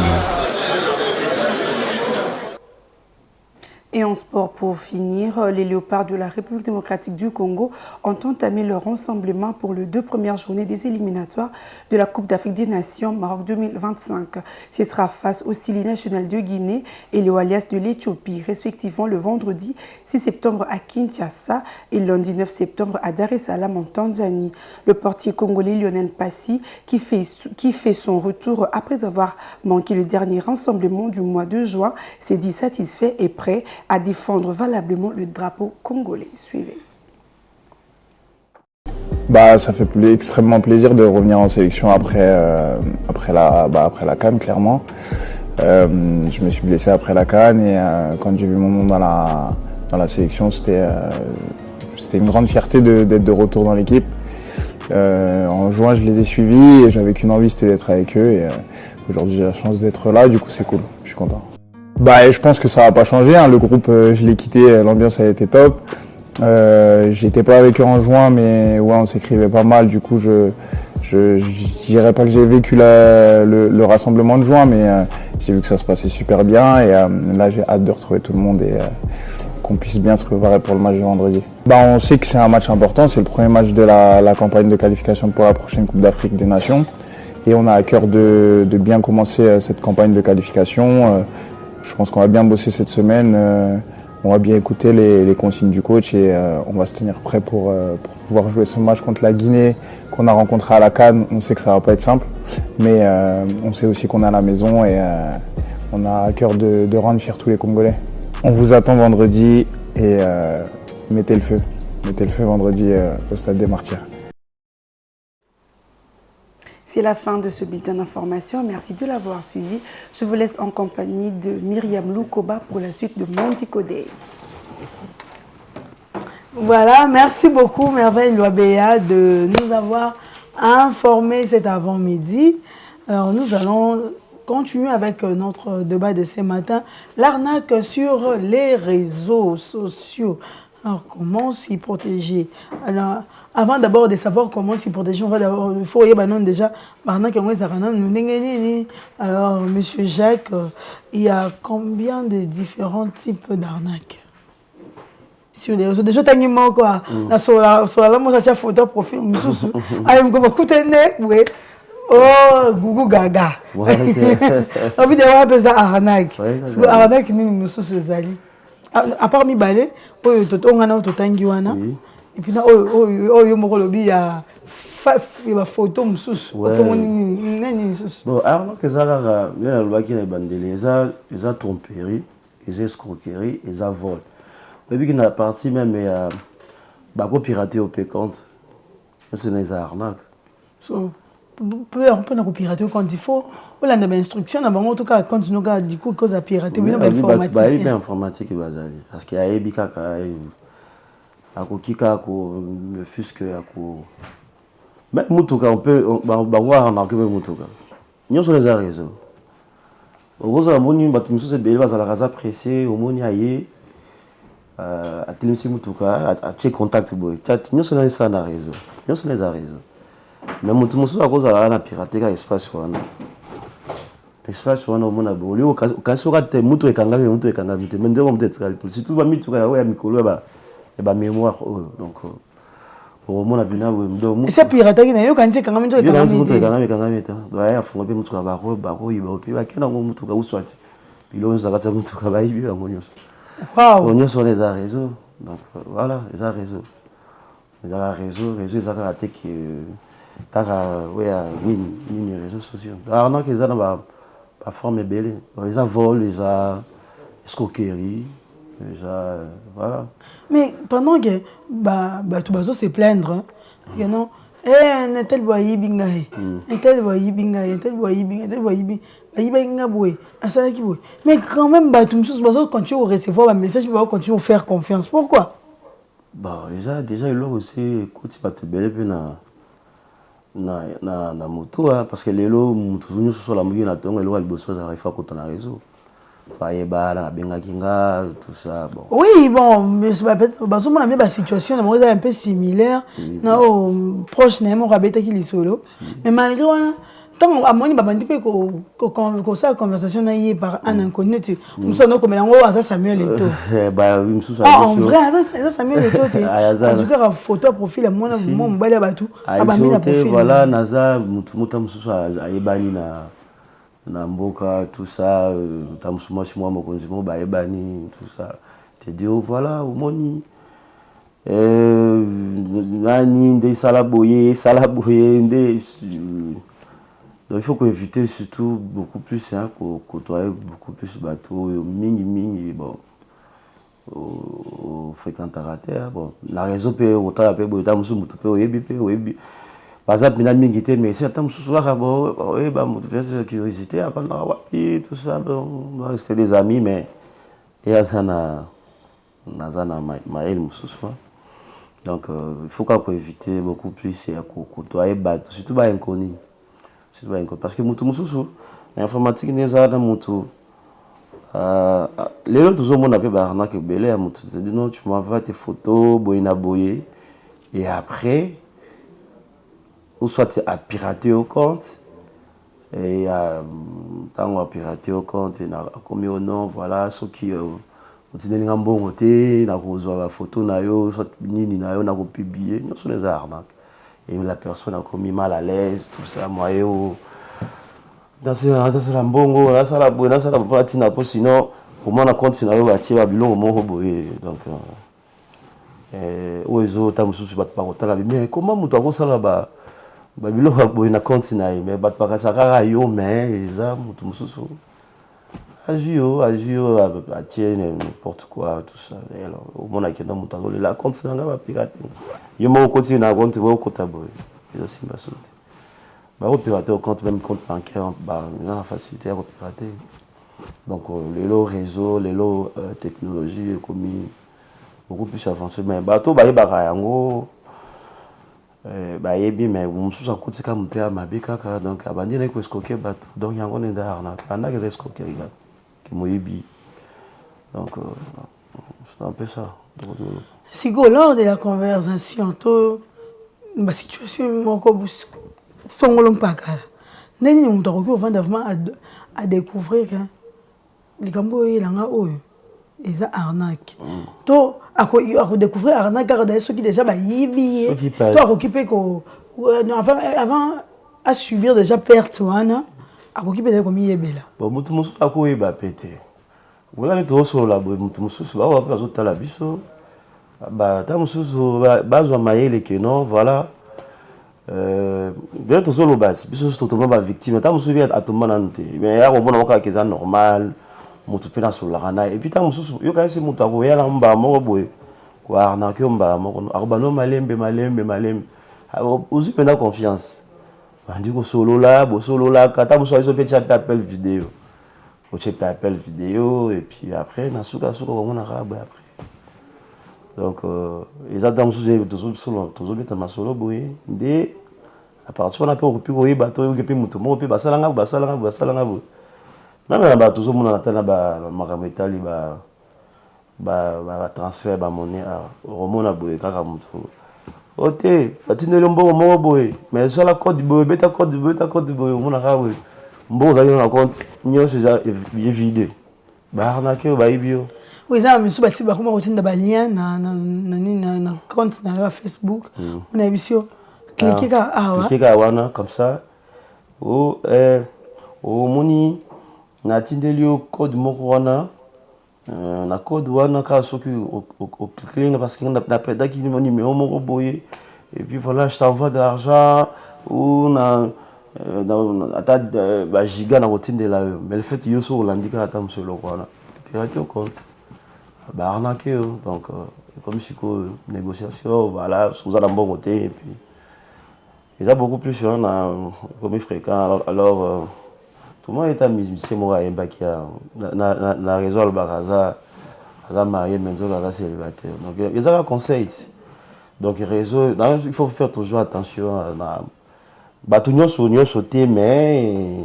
S14: Et en sport, pour finir, les Léopards de la République démocratique du Congo ont entamé leur rassemblement pour les 2 premières journées des éliminatoires de la Coupe d'Afrique des Nations Maroc 2025. Ce sera face au Sili national de Guinée et les Walias de l'Éthiopie, respectivement le vendredi 6 septembre à Kinshasa et lundi 9 septembre à Dar es Salaam en Tanzanie. Le portier congolais Lionel Passy, qui fait son retour après avoir manqué le dernier rassemblement du mois de juin, s'est dit satisfait et prêt à défendre valablement le drapeau congolais. Suivez.
S18: Ça fait extrêmement plaisir de revenir en sélection après la CAN, clairement. Je me suis blessé après la CAN et quand j'ai vu mon nom dans la sélection, c'était une grande fierté d'être de retour dans l'équipe. En juin, je les ai suivis et j'avais qu'une envie, c'était d'être avec eux. Et aujourd'hui, j'ai la chance d'être là, du coup, c'est cool, je suis content. Je pense que ça va pas changer, hein. Le groupe, je l'ai quitté, l'ambiance a été top. J'étais pas avec eux en juin, mais ouais, on s'écrivait pas mal. Du coup, je dirais pas que j'ai vécu le rassemblement de juin, mais j'ai vu que ça se passait super bien. Et là, j'ai hâte de retrouver tout le monde et qu'on puisse bien se préparer pour le match de vendredi. On sait que c'est un match important, c'est le premier match de la campagne de qualification pour la prochaine Coupe d'Afrique des Nations. Et on a à cœur de bien commencer cette campagne de qualification. Je pense qu'on va bien bosser cette semaine, on va bien écouter les consignes du coach et on va se tenir prêt pour pouvoir jouer ce match contre la Guinée qu'on a rencontré à la CAN. On sait que ça va pas être simple, mais on sait aussi qu'on est à la maison et on a à cœur de rendre fiers tous les Congolais. On vous attend vendredi et mettez le feu vendredi au Stade des Martyrs.
S14: C'est la fin de ce bulletin d'information. Merci de l'avoir suivi. Je vous laisse en compagnie de Myriam Loukoba pour la suite de Mondico Day.
S1: Voilà, merci beaucoup Merveille Loabéa de nous avoir informés cet avant-midi. Alors nous allons continuer avec notre débat de ce matin, l'arnaque sur les réseaux sociaux. Alors, comment s'y protéger? Alors, avant d'abord de savoir comment s'y protéger, on va d'abord, il faut déjà, alors, Monsieur Jacques, il y a combien de différents types d'arnaques sur les réseaux? Déjà, tu as quoi? Sur la moi, ça photo profil, oh, Google Gaga. On peut dire ça arnaque. Arnaque, nous sommes à part mi balé, on a autre tangi wana. Et puis là, yo moko lobi ya photo mususu.
S9: Bon, alors que ça là, bien le baki na bandele, ça tromperie, ça escroquerie, ça vol. Et puis qu'il y a partie même bah pour pirater au compte. C'est des arnaques.
S1: So peut na pirater quand il faut on a des instructions na bango en tout cas quand nous cas du coup cause à pirater mais
S9: informatique informatique bazali parce qu'il y a ebika ka akokika ko me fusque ako mais mutuka on peut bango remarquer mutuka nyonso les réseau okoza moni batu misusu ebele bazala kaza pressé omoni aye atelemisi mutuka atie contact boy tati nyonso na esa na réseau nyonso les réseau mais mutu mususu akozala na pirater ka espace wana omona boli okasi okate mutu ekangami te mais ndeko mutu etikali surtout bamituka yawe ya mikolo ba mémoire donc omona bina
S1: ndo c'est pirater na yo kanzi ekangami mutu
S9: ekangami te doya afunga pe mutuka bakoyiba opi bakenda ngo mutuka uswati biloko zakata mutuka bayibi yango nyonso nyonso les réseau donc voilà les réseau ezaka te que kaka oya nini réseaux sociaux arnaque eza na ba forme belle les vol les escroquerie déjà voilà
S1: mais pendant que tout bazo se plaindre non un tel boyi bingaé un tel boyi mais quand même tout mususu bazo continuer à recevoir un message bazo continuer à faire confiance pourquoi
S9: déjà il aussi kuti bato belle pe na moto parce que lelo mutu nyonso so la mugi na tongo lelo liboso za rifa ko na réseau faye bala na benga kinga tout ça bon
S1: oui bon mais ça peut bazo mona bien situation na moza un peu similaire na proche na mo rabeta ki lisolo mais malgré wana tant amoni babandi pe ko ça conversation na yé par un inconnu tu muso comme lango asa Samuel Eto
S9: muso
S1: en vrai asa Samuel Eto te parce que photo profil moi mon mbala batu abami na profil
S9: voilà naza mutu muso ayebani na mboka tout ça tamusuma moi mokonzi mo bayebani tout ça te dis voilà omoni nani nde salaboye nde donc il faut éviter surtout beaucoup plus côtoyer beaucoup plus bateau mingi bon fréquentera bon la raison peut autant pe boita musu mutu pe oyebi par exemple na mingi te mais certains musu la bon ba mutu peut curiosité après na wapi tout ça donc c'est des amis mais il y a ça na mael musu donc il faut qu'on éviter beaucoup plus côtoyer bateau surtout ba inconnu parce que mutu mususu informatique neza na mutu les gens toujours mon appel barna que belé mutu te dit non tu m'envoies tes photos boyina boye et après ou soit tu as piraté au compte et tant piraté au compte na commis au nom voilà ceux qui utilisent ngambongo te na kozwa ba photo na yo soit nini na yo na ko publier non sont les arnaques et la personne a commis mal à l'aise tout ça moi dans la mbongo là ça la bonne ça la partie na po sinon au moins na compte sinon va tirer biloko moko boye donc oezo ta mususu bat pa kotala mais comment mutu akosala ba biloko boye na compte na mais bat pa kasaka yo mais eza mutu mususu agio a tirer n'importe quoi tout ça alors au moins akenda mutu akole la compte na ba pirate yo mo continue na compte bo kota boye et aussi ma sauté bah pirater au compte même compte bancaire bah on a la facilité à pirater donc les lots réseau les lots technologie commis beaucoup plus avancé mais bateau bah yango bah yebi mais on sous ça coûte comme terre ma bikaka donc abandi na ko escroquer bateau donc yango nda arna pendant que escroquer gars qui moyebi donc c'est un peu ça
S1: si lors de la conversation to ma situation moko songolo mpakala nani mutu akoki ovanda vraiment à découvrir likambo oyo elanga oyo eza arnaque to akodécouvrir arnaque kaka daye soki déjà bayibi ye to akoki mpe avant à subir déjà perte wana akoki mpe daye komiyebela
S9: bon mutu mosusu akoyeba pe te olani tozosolola boye mutu mosusu baoa mpe bazotala biso bata mosusu bazwa mayele ke non voilà bien tout seul au bas biso totalement ba victime ta musu bien atomba nante mais ya ko bona ka keza normal mutu pena sur la rana et puis ta musu yo ka ese mutu ako ya la mba moko boye ko arnaque mba moko ako bano malembe ozu pena confiance bandi kosolola bosololaka ata mosu abiso mpe tia mpe appel vidéo otie mpe appel vidéo et puis après nasuka komonaka boye après donc eza ntango mosusu tozobeta masolo boye nde à partir wana mpe okopi koyeba to oyoki mpe moto moko mpe basalanga boye meme na bato tozomonana ata na bamakambo etali batransfert bamonnaie okomona boye kaka motu ote batindeli mbongo moko boye mais esala code boye beta code boye omonaka boye mbongo ozali na compte nyonso eza vide baarnake oyo bayibi yo
S1: oui eza bamisu bati bakoma kotinda balien na compte na yo Facebook onayebi si yo klikeka
S9: wana comme ça omoni natindeli yo code moko wana na code wana kaka soki oklikinga parce que napedaki numéro moko boye et puis voilà je t'envoie de l'argent ou ata bagiga na kotindela yo mais le fait yo so olandi kaka ata mosu eloko wana pirate yo compte baarnake yo donc comme sikoyo négociation voilà soza na mbongo te et puis ils ont beaucoup plus comme fréquent alors tout le monde est à musicien moi et Bakia la raison le baraza à marié mais ils célibataire donc ils ont un conseil donc réseau il faut faire toujours attention à batunion sonio sauter mais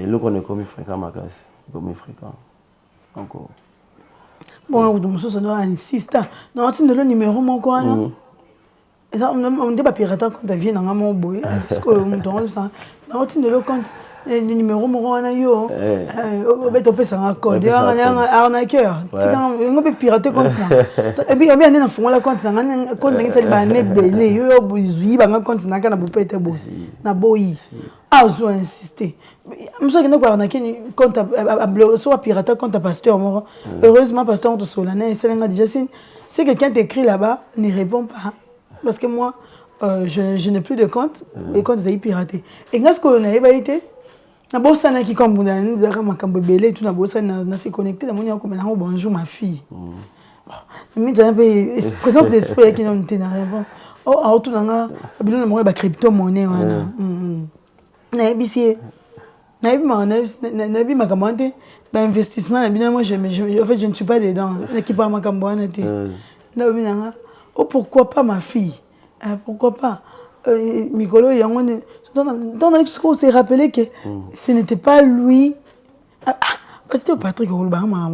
S9: le qu'on est comme fréquent ma classe comme fréquent encore
S1: bon donc ça doit insister non tu ne le numéro mon quoi on ne pas pirater quand tu viens dans mon boy parce que on ça non tu ne le compte le numéro mon na yo on peut ça un code arnaqueur on peut pirater comme ça et puis bien na fond la compte ça compte ngi sali ba net belé yo buzi ba compte na kana bopete bo na boyi azo insister monsieur qui n'a pas arnaqué compte soit pirater compte pasteur mort heureusement pasteur de Solana c'est déjà si quelqu'un t'écrit là-bas ne répond pas parce que moi je n'ai plus de compte et compte est piraté et quand ce qu'on a été na bossa na qui comme on zaka makambo belé tout na bossa na se connecter na moni comme na bonjour ma fille mais ça peu présence d'esprit qui n'ont tena répond oh tout na bilo na mo ba crypto monnaie wana na bisi na bi makambo te ba investissement na bino moi en fait je ne suis pas dedans qui pas makambo wana te na bi na oh pourquoi pas ma fille pourquoi pas Mikolo yango dans ce qu'on s'est rappelé que ce n'était pas lui parce que Patrick Rolbama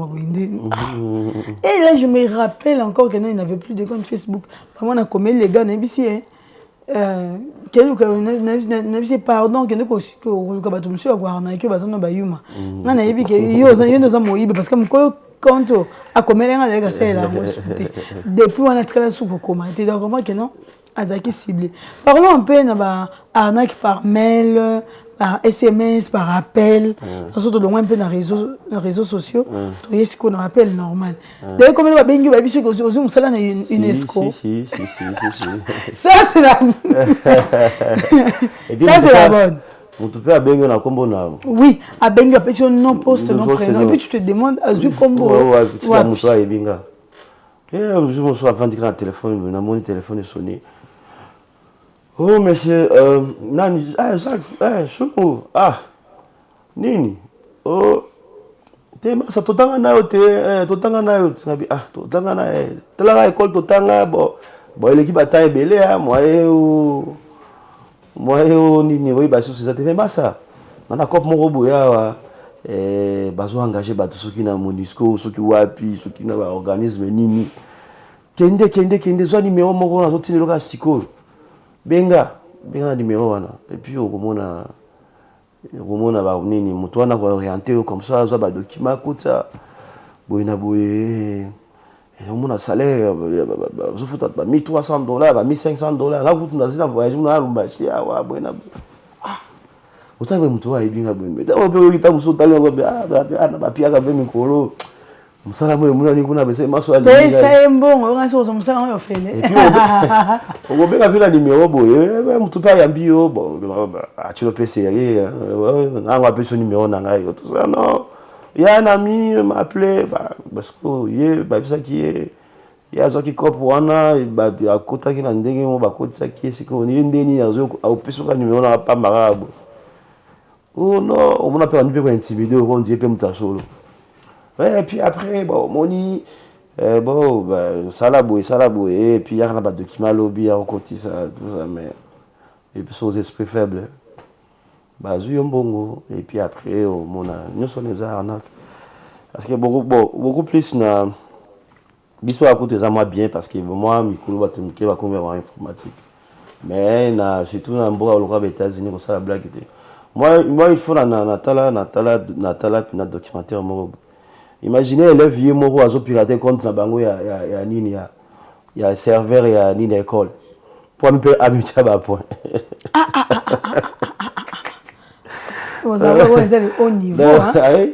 S1: et là je me rappelle encore que non il n'avait plus de compte Facebook vraiment on a commis les gars n'abisi que pardon que nous que bato monsieur avoir na que bazana bayuma na na yebi que yo za moyibe parce que Mikolo compte a commis les gars avec ça là depuis on a très souvent commenté donc comment que non Azaki ciblé. Parlons un peu de arnaque par mail, par SMS, par appel. Surtout de loin un peu dans les réseaux sociaux. Tu vois ce qu'on appelle normal. D'ailleurs, comme on va bien dire, c'est que nous sommes une escroc.
S9: Si.
S1: Ça c'est la. Ça c'est la bonne.
S9: On te fait à Bengue na combo na.
S1: Oui, à Bengue après son nom poste nom prénom et puis tu te demandes à du combo.
S9: Ouais, tu as mon et Benga. Et je me suis avant de le téléphone, mon téléphone est sonné. Oh monsieur, nani, Choukou, nini, oh, ça totanga na yo te, totanga na yo, totanga na yo, telanga école totanga, bon, l'équipe a taille belé, moi, nini, oui, bah, c'est ça, te fait mal ça. On a cop mon robot, bazo engagé, bah, tout ce qui n'a Monisco, ceux qui wapi, ceux qui n'a organisme, nini. Kende, soit numéro, mon on a sorti le local psycho. Benga numéro wana et puis okomona ba nini mutu wana ko orienter comme ça za ba document kota boyina boye et omona salaire zo futa ba $1,300 ba $1,500 la kutu na zina voyage na lumbashi wa boyina utabe mutu wa ibinga boyina da obe kita muso tali ngo ba pia ka be mikolo musala moyo muna ni kuna bese maswali
S1: pesa embongo ngaso musala moyo fele
S9: et puis on va bien la numéro boye mutu pa yambi yo bon achilo pesa yé na ngwa pesa numéro na ngai tout ça non il y a un ami m'a appelé parce que yé ba bisa qui est Il y a qui copent wana à côté qui n'a ndenge mo ba côté ça qui est que on est ndeni azo au peso ka numéro na pas marabu. Oh non, on a pas un peu intimider on dit peu muta solo. Ouais, et puis après bon moni bon ça la boué et puis il y a pas de document lobby à côté ça tout ça mais et puis sont esprits faibles. Bazu yombongo et puis après on a nous sommes les arnaques parce que beaucoup plus na biso à côté ça moi bien parce que moi mikolo batemke ba comme en informatique mais na surtout na mboka loka ba États-Unis ko ça la blague était moi il faut natala puis na documentaire moko imaginez élève yé moko azo pirater compte na bango ya nini ya serveur ya nini école pour me amitié ba point
S1: vous avez au niveau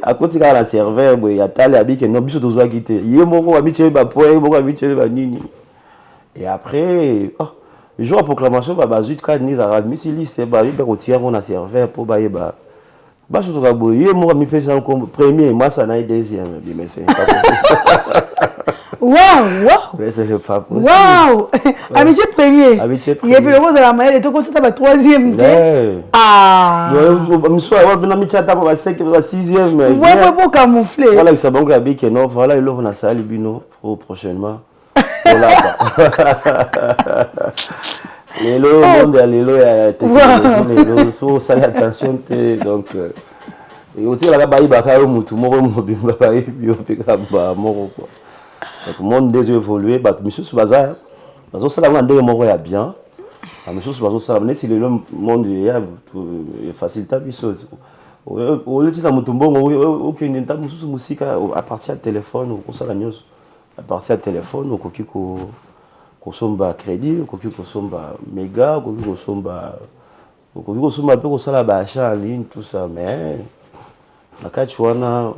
S9: à côté quand la serveur il y a tali habit que non biso tozo quitter yé moko amitié ba point moko amitié ba nini et après le jour de proclamation ba bazuit quand ni za mis liste ba il ba tirer on a serveur pour ba yeba ba surtout ka boye moko mi pèse comme premier moi ça na deuxième mais c'est pas possible.
S1: Waouh!
S9: Mais c'est pas possible.
S1: Waouh! Amitié premier. Amitié premier. Et puis le rose de la maille, tu continues à troisième. Ah!
S9: Je suis à la amitié à la cinquième, à la sixième.
S1: Voilà pour camoufler.
S9: Voilà, il s'abonne à Bic et non, voilà, il ouvre la salle, bino, prochainement. Voilà. Lélo, le monde à Lélo, il y a technologie, Lélo, so, ça, attention, donc. Et aussi, là, il y a un moutou, moro, mobile, bio, moro, quoi. Donc, le monde déjà évolué, monsieur Soubaza, parce que ça va ndenge bien. Monsieur Soubaza, ça va si le monde est facilité à ça. Au lieu de la mutumbo, aucun n'entend musique à partir du téléphone ou ça la news. À partir du téléphone, au coquille qu'on crédit, au coquille qu'on méga, au coquille qu'on un peu comme ça la bâcha en ligne, tout ça. Mais la cachuana,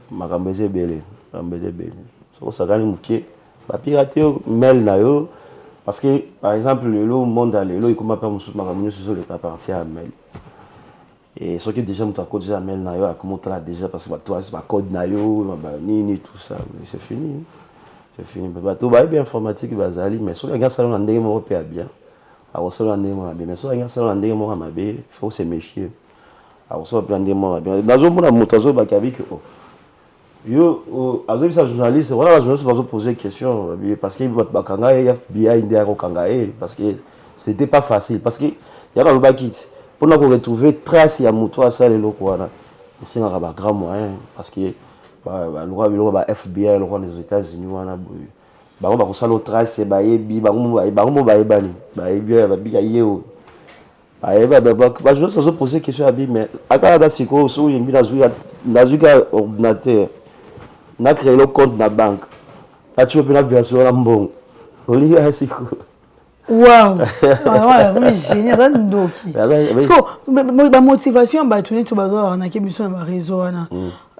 S9: ma gambeze belé, ça gagne muké ba pirater mail na yo parce que par exemple le monde à l'élo il comment pas musu magamunyo sur le partir à mail et ce qui déjà muta code déjà mail na yo comment là déjà parce que toi c'est pas code na yo ba nini tout ça c'est fini ba to ba bien informatique bazali mais so nga salon ndenge mo pe bien a salon ndenge mo bien mais so nga salon ndenge mo mabe faut se méfier a so plan ndenge mo bien nazo mona mutazo ba kabi que yo azobi sa journaliste voilà la journaliste va poser question parce que bakanga ya FBI ndé ko kangae parce que c'était pas facile parce que ya ba bakit pour na ko retrouver trace ya muto ça le loko wana c'est un grand moyen parce que ba loi ba FBI le roi des États-Unis wana ba ko sala trace ba yebi ba mo ba yebani ba yebi ba biga yeo ba journaliste va poser question à mais akala da siko so yimbi na zuka ordinateur na créé le compte na banque là tu peux la version la bon au lieu à siko
S1: waouh ouais génial ça ndoki parce que la motivation ba tourner tu bazwa na kebiso na réseau na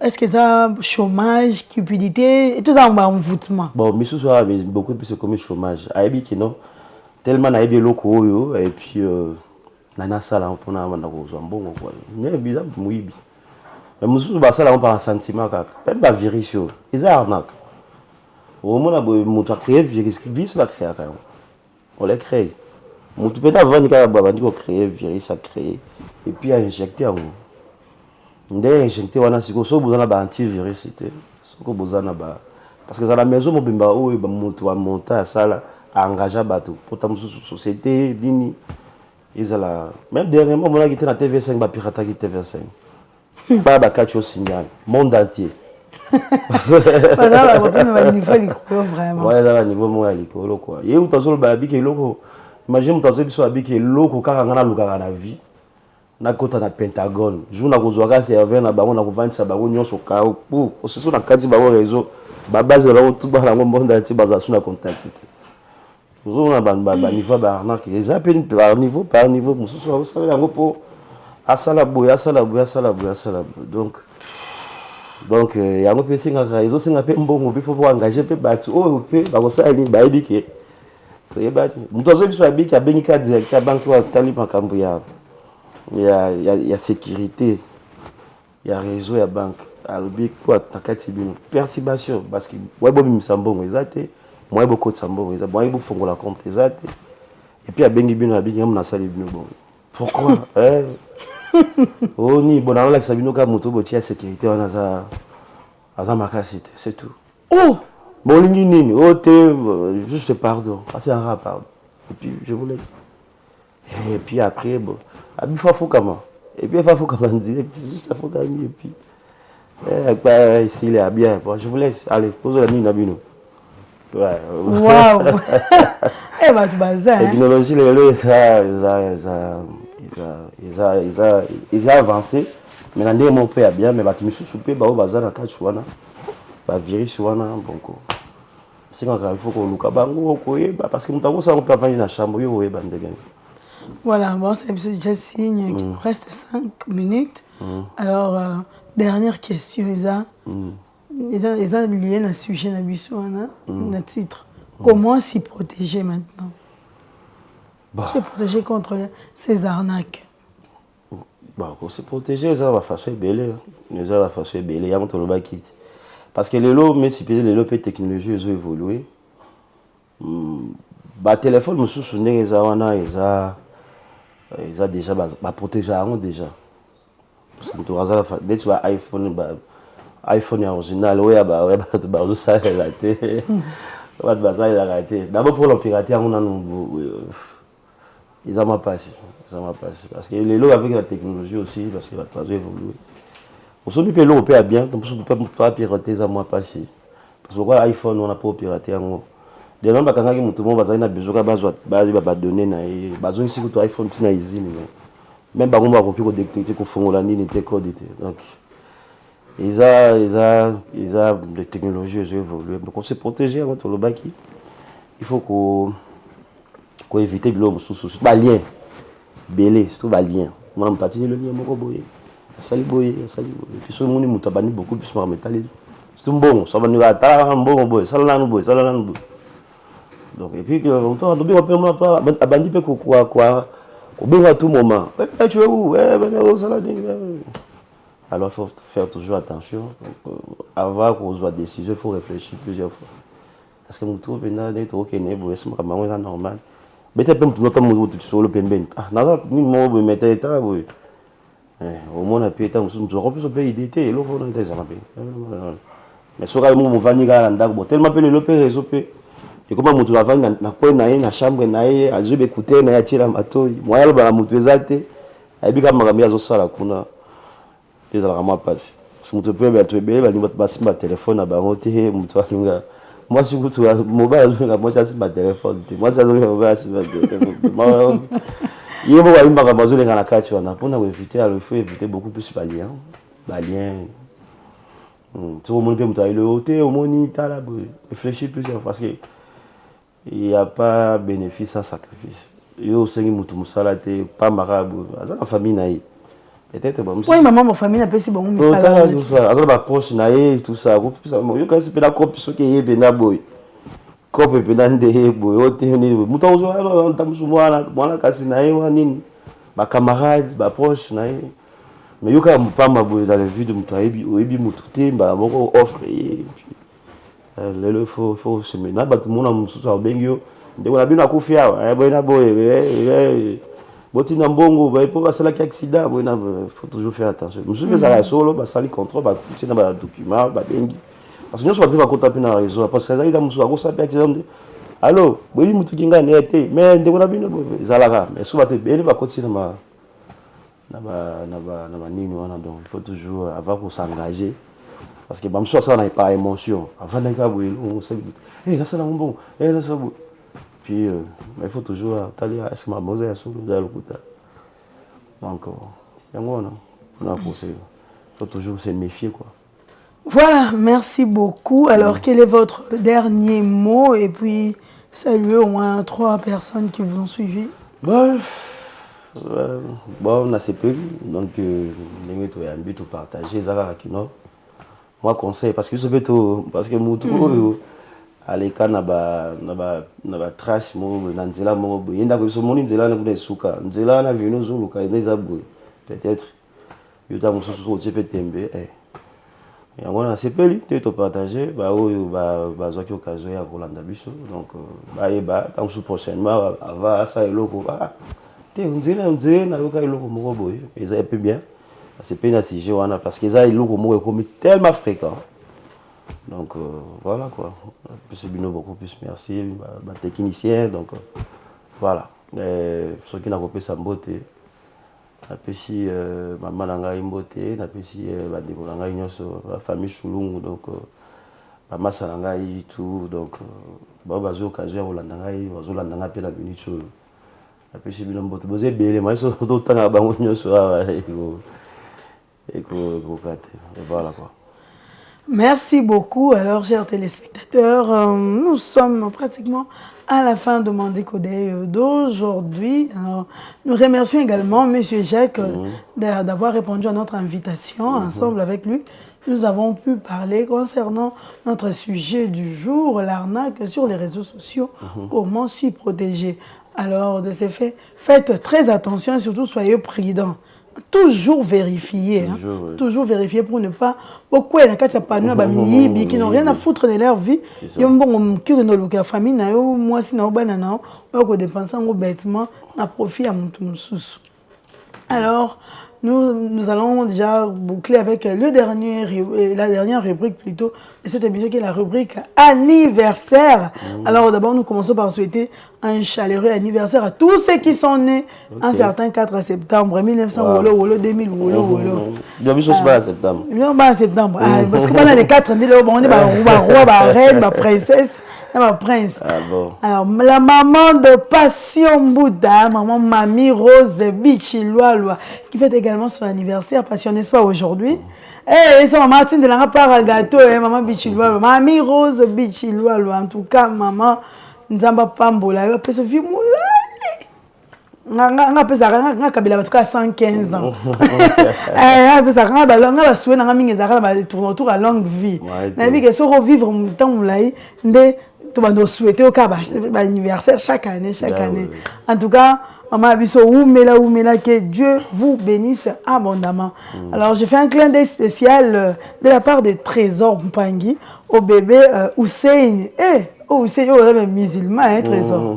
S1: est-ce que ça chômage cupidité et tout ça en envoûtement
S9: bon mais ce soir beaucoup plus comme chômage aibi qui non tellement na aibi loko yo et puis na sala pour na banda ko zambongo quoi mais bizarre muibi mais mususu basala on par sentiment kaka même ba virisio ils arnaque au moment là mutu créer virus la créer quand on les crée mutu peut avant ka bandi ko créer virus a créer et puis a injecter en ndé injecter wana siko so bozana ba antivirus c'était soko bozana ba parce que dans la maison mobimba o ba mutu wa monta sala engager bateau pour ta société dini ils ala même dernièrement on a quitté la TV5 ba pirata qui TV5 pas bakacho signal monde entier
S1: voilà on niveau licolo vraiment
S9: ouais là niveau moi licolo quoi et où tazolo ba biki loko imagine mutazo biso abiki loko kaka ngana lukaka na vie na kota na Pentagone jour na kozwaka serveur na bango na kovandisa bango nyonso ka pour oseso na kati bango réseau ba base la tout ba ngo monde entier baza suna contactité toujours na ba niveau ba arnaque les appels par niveau mususu ça yango pour asala boya donc yango pe singa ka izo singa pe mbongo pe faut engager pe batu o pe ba ko sali ba ibike to yebati mutozo biso abiki abengi ka directeur banque wa tali makambo ya sécurité ya réseau ya banque alobi quoi takati bino perturbation parce que webo mi sambongo ezate moi beaucoup de sambo eza moi beaucoup fongola compte exact et puis abengi bino abingi na sali bino bon pourquoi oh ni bon alors là ça bino ka moto botia sécurité on a makasi c'est tout
S1: oh
S9: bon lingi nini oh juste pardon c'est un pardon et puis je vous laisse et puis après bon abi faut comment et puis faut comment dire juste faut calmer et puis ici il est bien bon je vous laisse allez pose la nuit nabino ouais
S1: waouh eh bah tu bazar
S9: technologie ils ont avancé mais l'année mon père bien mais tu me soupe bah au bazar na kachuana ba virus wana bonko c'est quand il faut qu'on luka bango parce que mutango ça on peut venir na chambre yo ba ndenge.
S1: Voilà, bon, c'est déjà signe qu'il reste 5 minutes. Alors, dernière question, Isa. Isa lié à un sujet, un titre. Comment s'y protéger maintenant? Se protéger contre ces arnaques.
S9: Pour se protéger, ça va faire belé. Ça va faire belé. Il y a mon quitte. Parce que les lots, mais si les lots technologies ont évolué. Téléphone, je me souviens, ils ont déjà protégé déjà. Parce que tu as des iPhone original, oui, ça a raté. D'abord pour le pirater, ils ont passé. Parce que les lots avec la technologie aussi, parce que la trajectoire évolue. On se dit que l'eau peut bien, donc on ne peut pas pirater, ça m'a passé. Parce que l'iPhone, on n'a pas piraté. Les gens qui ont besoin de donner, ils ont ici que iPhone est easy. Même si on a copié le détecter qu'on fait la ligne de code. Donc, ils ont des technologies évoluées. Donc, on se protéger contre le bac. Il faut qu'on évite les lien. Belé, c'est tout lien. On a parti le lien, on va sali boye. Puis ce monde est beaucoup plus métallique. C'est un bon, ça va nous attendre un bon boy, ça là nous boy. Donc, et puis, on a bandi quoi, à tout moment. Tu es où? Alors, il faut faire toujours attention. Avant qu'on soit décision, il faut réfléchir plusieurs fois. Parce que nous trouvons d'être ok, c'est normal. Mais tu peux me sur le pemben. Ah, non, ni moi, je me mettais à au moins, on a pu être plus au pays d'été, et l'autre, on était mais si on va tellement le réseau. Et comment on va dans la chambre, à jouer écouter, à tirer la mato, moi, je vais me faire et puis, quand je vais la kuna, je vais me passer. Si je peux passer ma téléphone à Baroté, moi, si tu as mobile, moi, c'est ma téléphone. Moi, c'est ma téléphone. Il y a un peu pour éviter, il faut éviter beaucoup plus les liens. Tout le monde peut me le hôtel, au moniteur, réfléchir plusieurs fois. Parce qu'il n'y a pas bénéfice sans sacrifice. Il y a aussi des pas marabout. C'est la famille. Peut-être
S1: oui, maman, ma famille n'a pas si bon.
S9: Tout ça. Alors, ma proche, tout ça. Il y a quand même la copie qui est bien boy. Copie de boy. Mouton, on t'a mis moi ma camarade, ma proche, mais il y a pas ma boy dans la vie de Moutaïbi, ou Ebi Moutouté, ma offre. Il faut se mettre. Tout le monde a mis sur Bengio. On a bien à confier. Botina mbongo, il faut passer l'accident, il faut toujours faire attention. Je me suis fait solo, je suis contrôle, je suis dans les documents, parce que nous sommes pas contents dans la réseau. Parce que ça y est, nous sommes accident. Allô, oui, nous sommes mais nous avons bien Zalaga, mais souvent tu es bien continuer donc il faut toujours avoir pour s'engager. Parce que même si ça n'a pas émotion, avant d'un cas, on sait, là c'est bon, là c'est bon. Puis il faut toujours aller à ce moment là sur le côté. Donc il faut toujours se méfier quoi.
S1: Voilà, merci beaucoup. Alors quel est votre dernier mot et puis saluer au moins 3 personnes qui vous ont suivi.
S9: Bon, on a ces peu donc nous avons envie de partager ça moi conseil parce que je veux tout parce que nous aleka na ba trash mo na nzela mo bo yenda ko so moni nzela na kuna suka nzela na vino zo luka neza bo peut-être yuta mususu o tsepe tembe Et on a CPL, tu es partagé, bah oui, bah qui occasion à Rolanda Bisso, donc bah tant que prochainement, va ça et loco, tu on dit na yoka loco moko boy, et ça est peu bien, c'est pas une sujet on a parce que ça loco moko comme tellement fréquent, donc voilà quoi, plus bino beaucoup plus merci, bah technicien, donc voilà, ceux qui n'ont pas sa beauté. Napesi maman nanga imbote napesi bandeko nanga nyonso la famille Sulungu donc maman nanga tout donc bazo occasion olanda ngai bazolanda nga pe na minute napesi bino mbote boze bele mais so totanga bango nyonso awa et voilà quoi.
S1: Merci beaucoup. Alors, chers téléspectateurs, nous sommes pratiquement à la fin de Mandiko Day d'aujourd'hui. Nous remercions également M. Jacques d'avoir répondu à notre invitation. Ensemble avec lui, nous avons pu parler concernant notre sujet du jour, l'arnaque sur les réseaux sociaux, comment s'y protéger. Alors, de ces faits, faites très attention et surtout soyez prudents. Toujours vérifier, toujours vérifier pour ne pas beaucoup de gens qui n'ont rien à foutre de leur vie. Ils ont la famille, moi si on dépense bêtement, on profite à mon sous. Alors, nous allons déjà boucler avec la dernière rubrique plutôt de cette émission qui est la rubrique anniversaire. Alors d'abord, nous commençons par souhaiter un chaleureux anniversaire à tous ceux qui sont nés un certain 4 septembre 1900 2000
S9: c'est pas septembre.
S1: Pas septembre. Parce que pendant les 4 ans, on est roi, reine, princesse. Prince. Alors, la maman de Passion Bouddha, maman Mamie Rose Bichiloaloa, qui fête également son anniversaire, Passion, n'est-ce pas, aujourd'hui? Eh, ça, maman Martine de la part à gâteau, maman Bichiloaloa, Mamie Rose Bichiloaloa, en tout cas, maman Nzamba Pambola, elle peut se vivre on a fait ça, on a kabila en tout cas 115 ans. On a fait ça, on a souhaité on tourne autour à longue vie. On a vu que si on vivre mon temps on l'a tu vas nous souhaiter au cas anniversaire chaque année. En tout cas, maman Abisso oumela que Dieu vous bénisse abondamment. Alors je fais un clin d'œil spécial de la part de Trésor Mpangi au bébé Hussein. Hussein est musulman, Trésor.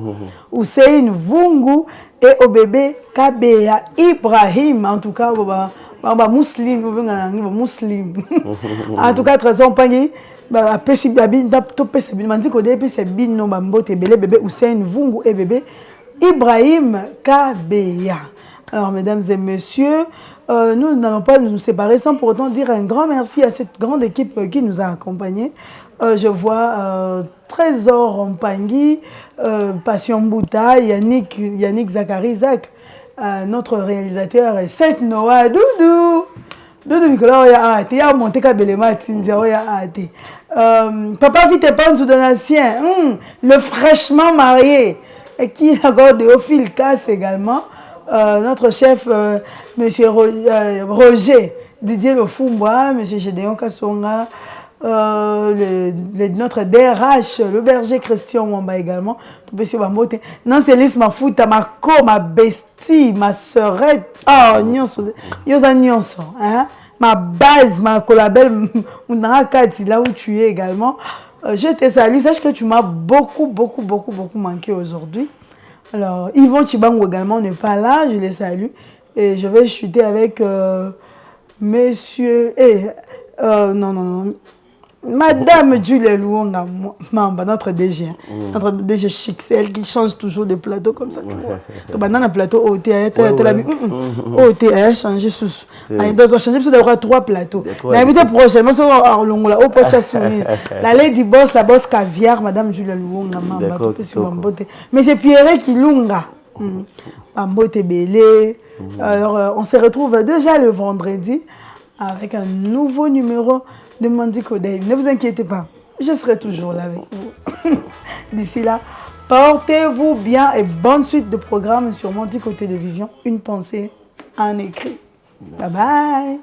S1: Hussein Vungu et au bébé Kabea Ibrahim, en tout cas, musulman. En tout cas, Trésor Mpangi. Bébé Hussein Vungu et bébé Ibrahim Kabea. Alors mesdames et messieurs, nous n'allons pas nous séparer sans pour autant dire un grand merci à cette grande équipe qui nous a accompagnés. Je vois Trésor Mpangi, Passion Bouta, Yannick Zachary Zach, notre réalisateur et Seth Noah Doudou. Doudou Nicolas, il y a monté Kabelema, Papa Vite Soudanasien, le fraîchement marié, et qui accorde au fil casse également. Notre chef, M. Roger Didier Lofumba, M. Gédéon Kassonga, notre DRH, le berger Christian Mwamba également. Non, c'est Lise Mafuta, ma bestie, ma sœurette. Oh, nyonso, hein? Ma base, ma collabelle, là où tu es également. Je te salue. Sache que tu m'as beaucoup manqué aujourd'hui. Alors, Yvon Chibango également n'est pas là. Je les salue. Et je vais chuter avec monsieur. Non. Madame Julie Louonga, notre DG. Notre DG chic, c'est elle qui change toujours de plateau comme ça. Tu vois. Dans le plateau OT, OT, elle a changé sous. Elle doit changer parce d'avoir 3 plateaux. Mais invité prochainement, la Lady Boss, la Boss Caviar, Madame Julie Louonga, mais c'est Pierre qui Lunga. Mambote Bélé. Alors, on se retrouve déjà le vendredi avec un nouveau numéro de Mandiko Day. Ne vous inquiétez pas, je serai toujours là avec vous. D'ici là, portez-vous bien et bonne suite de programmes sur Mandiko Télévision. Une pensée en écrit. Bye bye.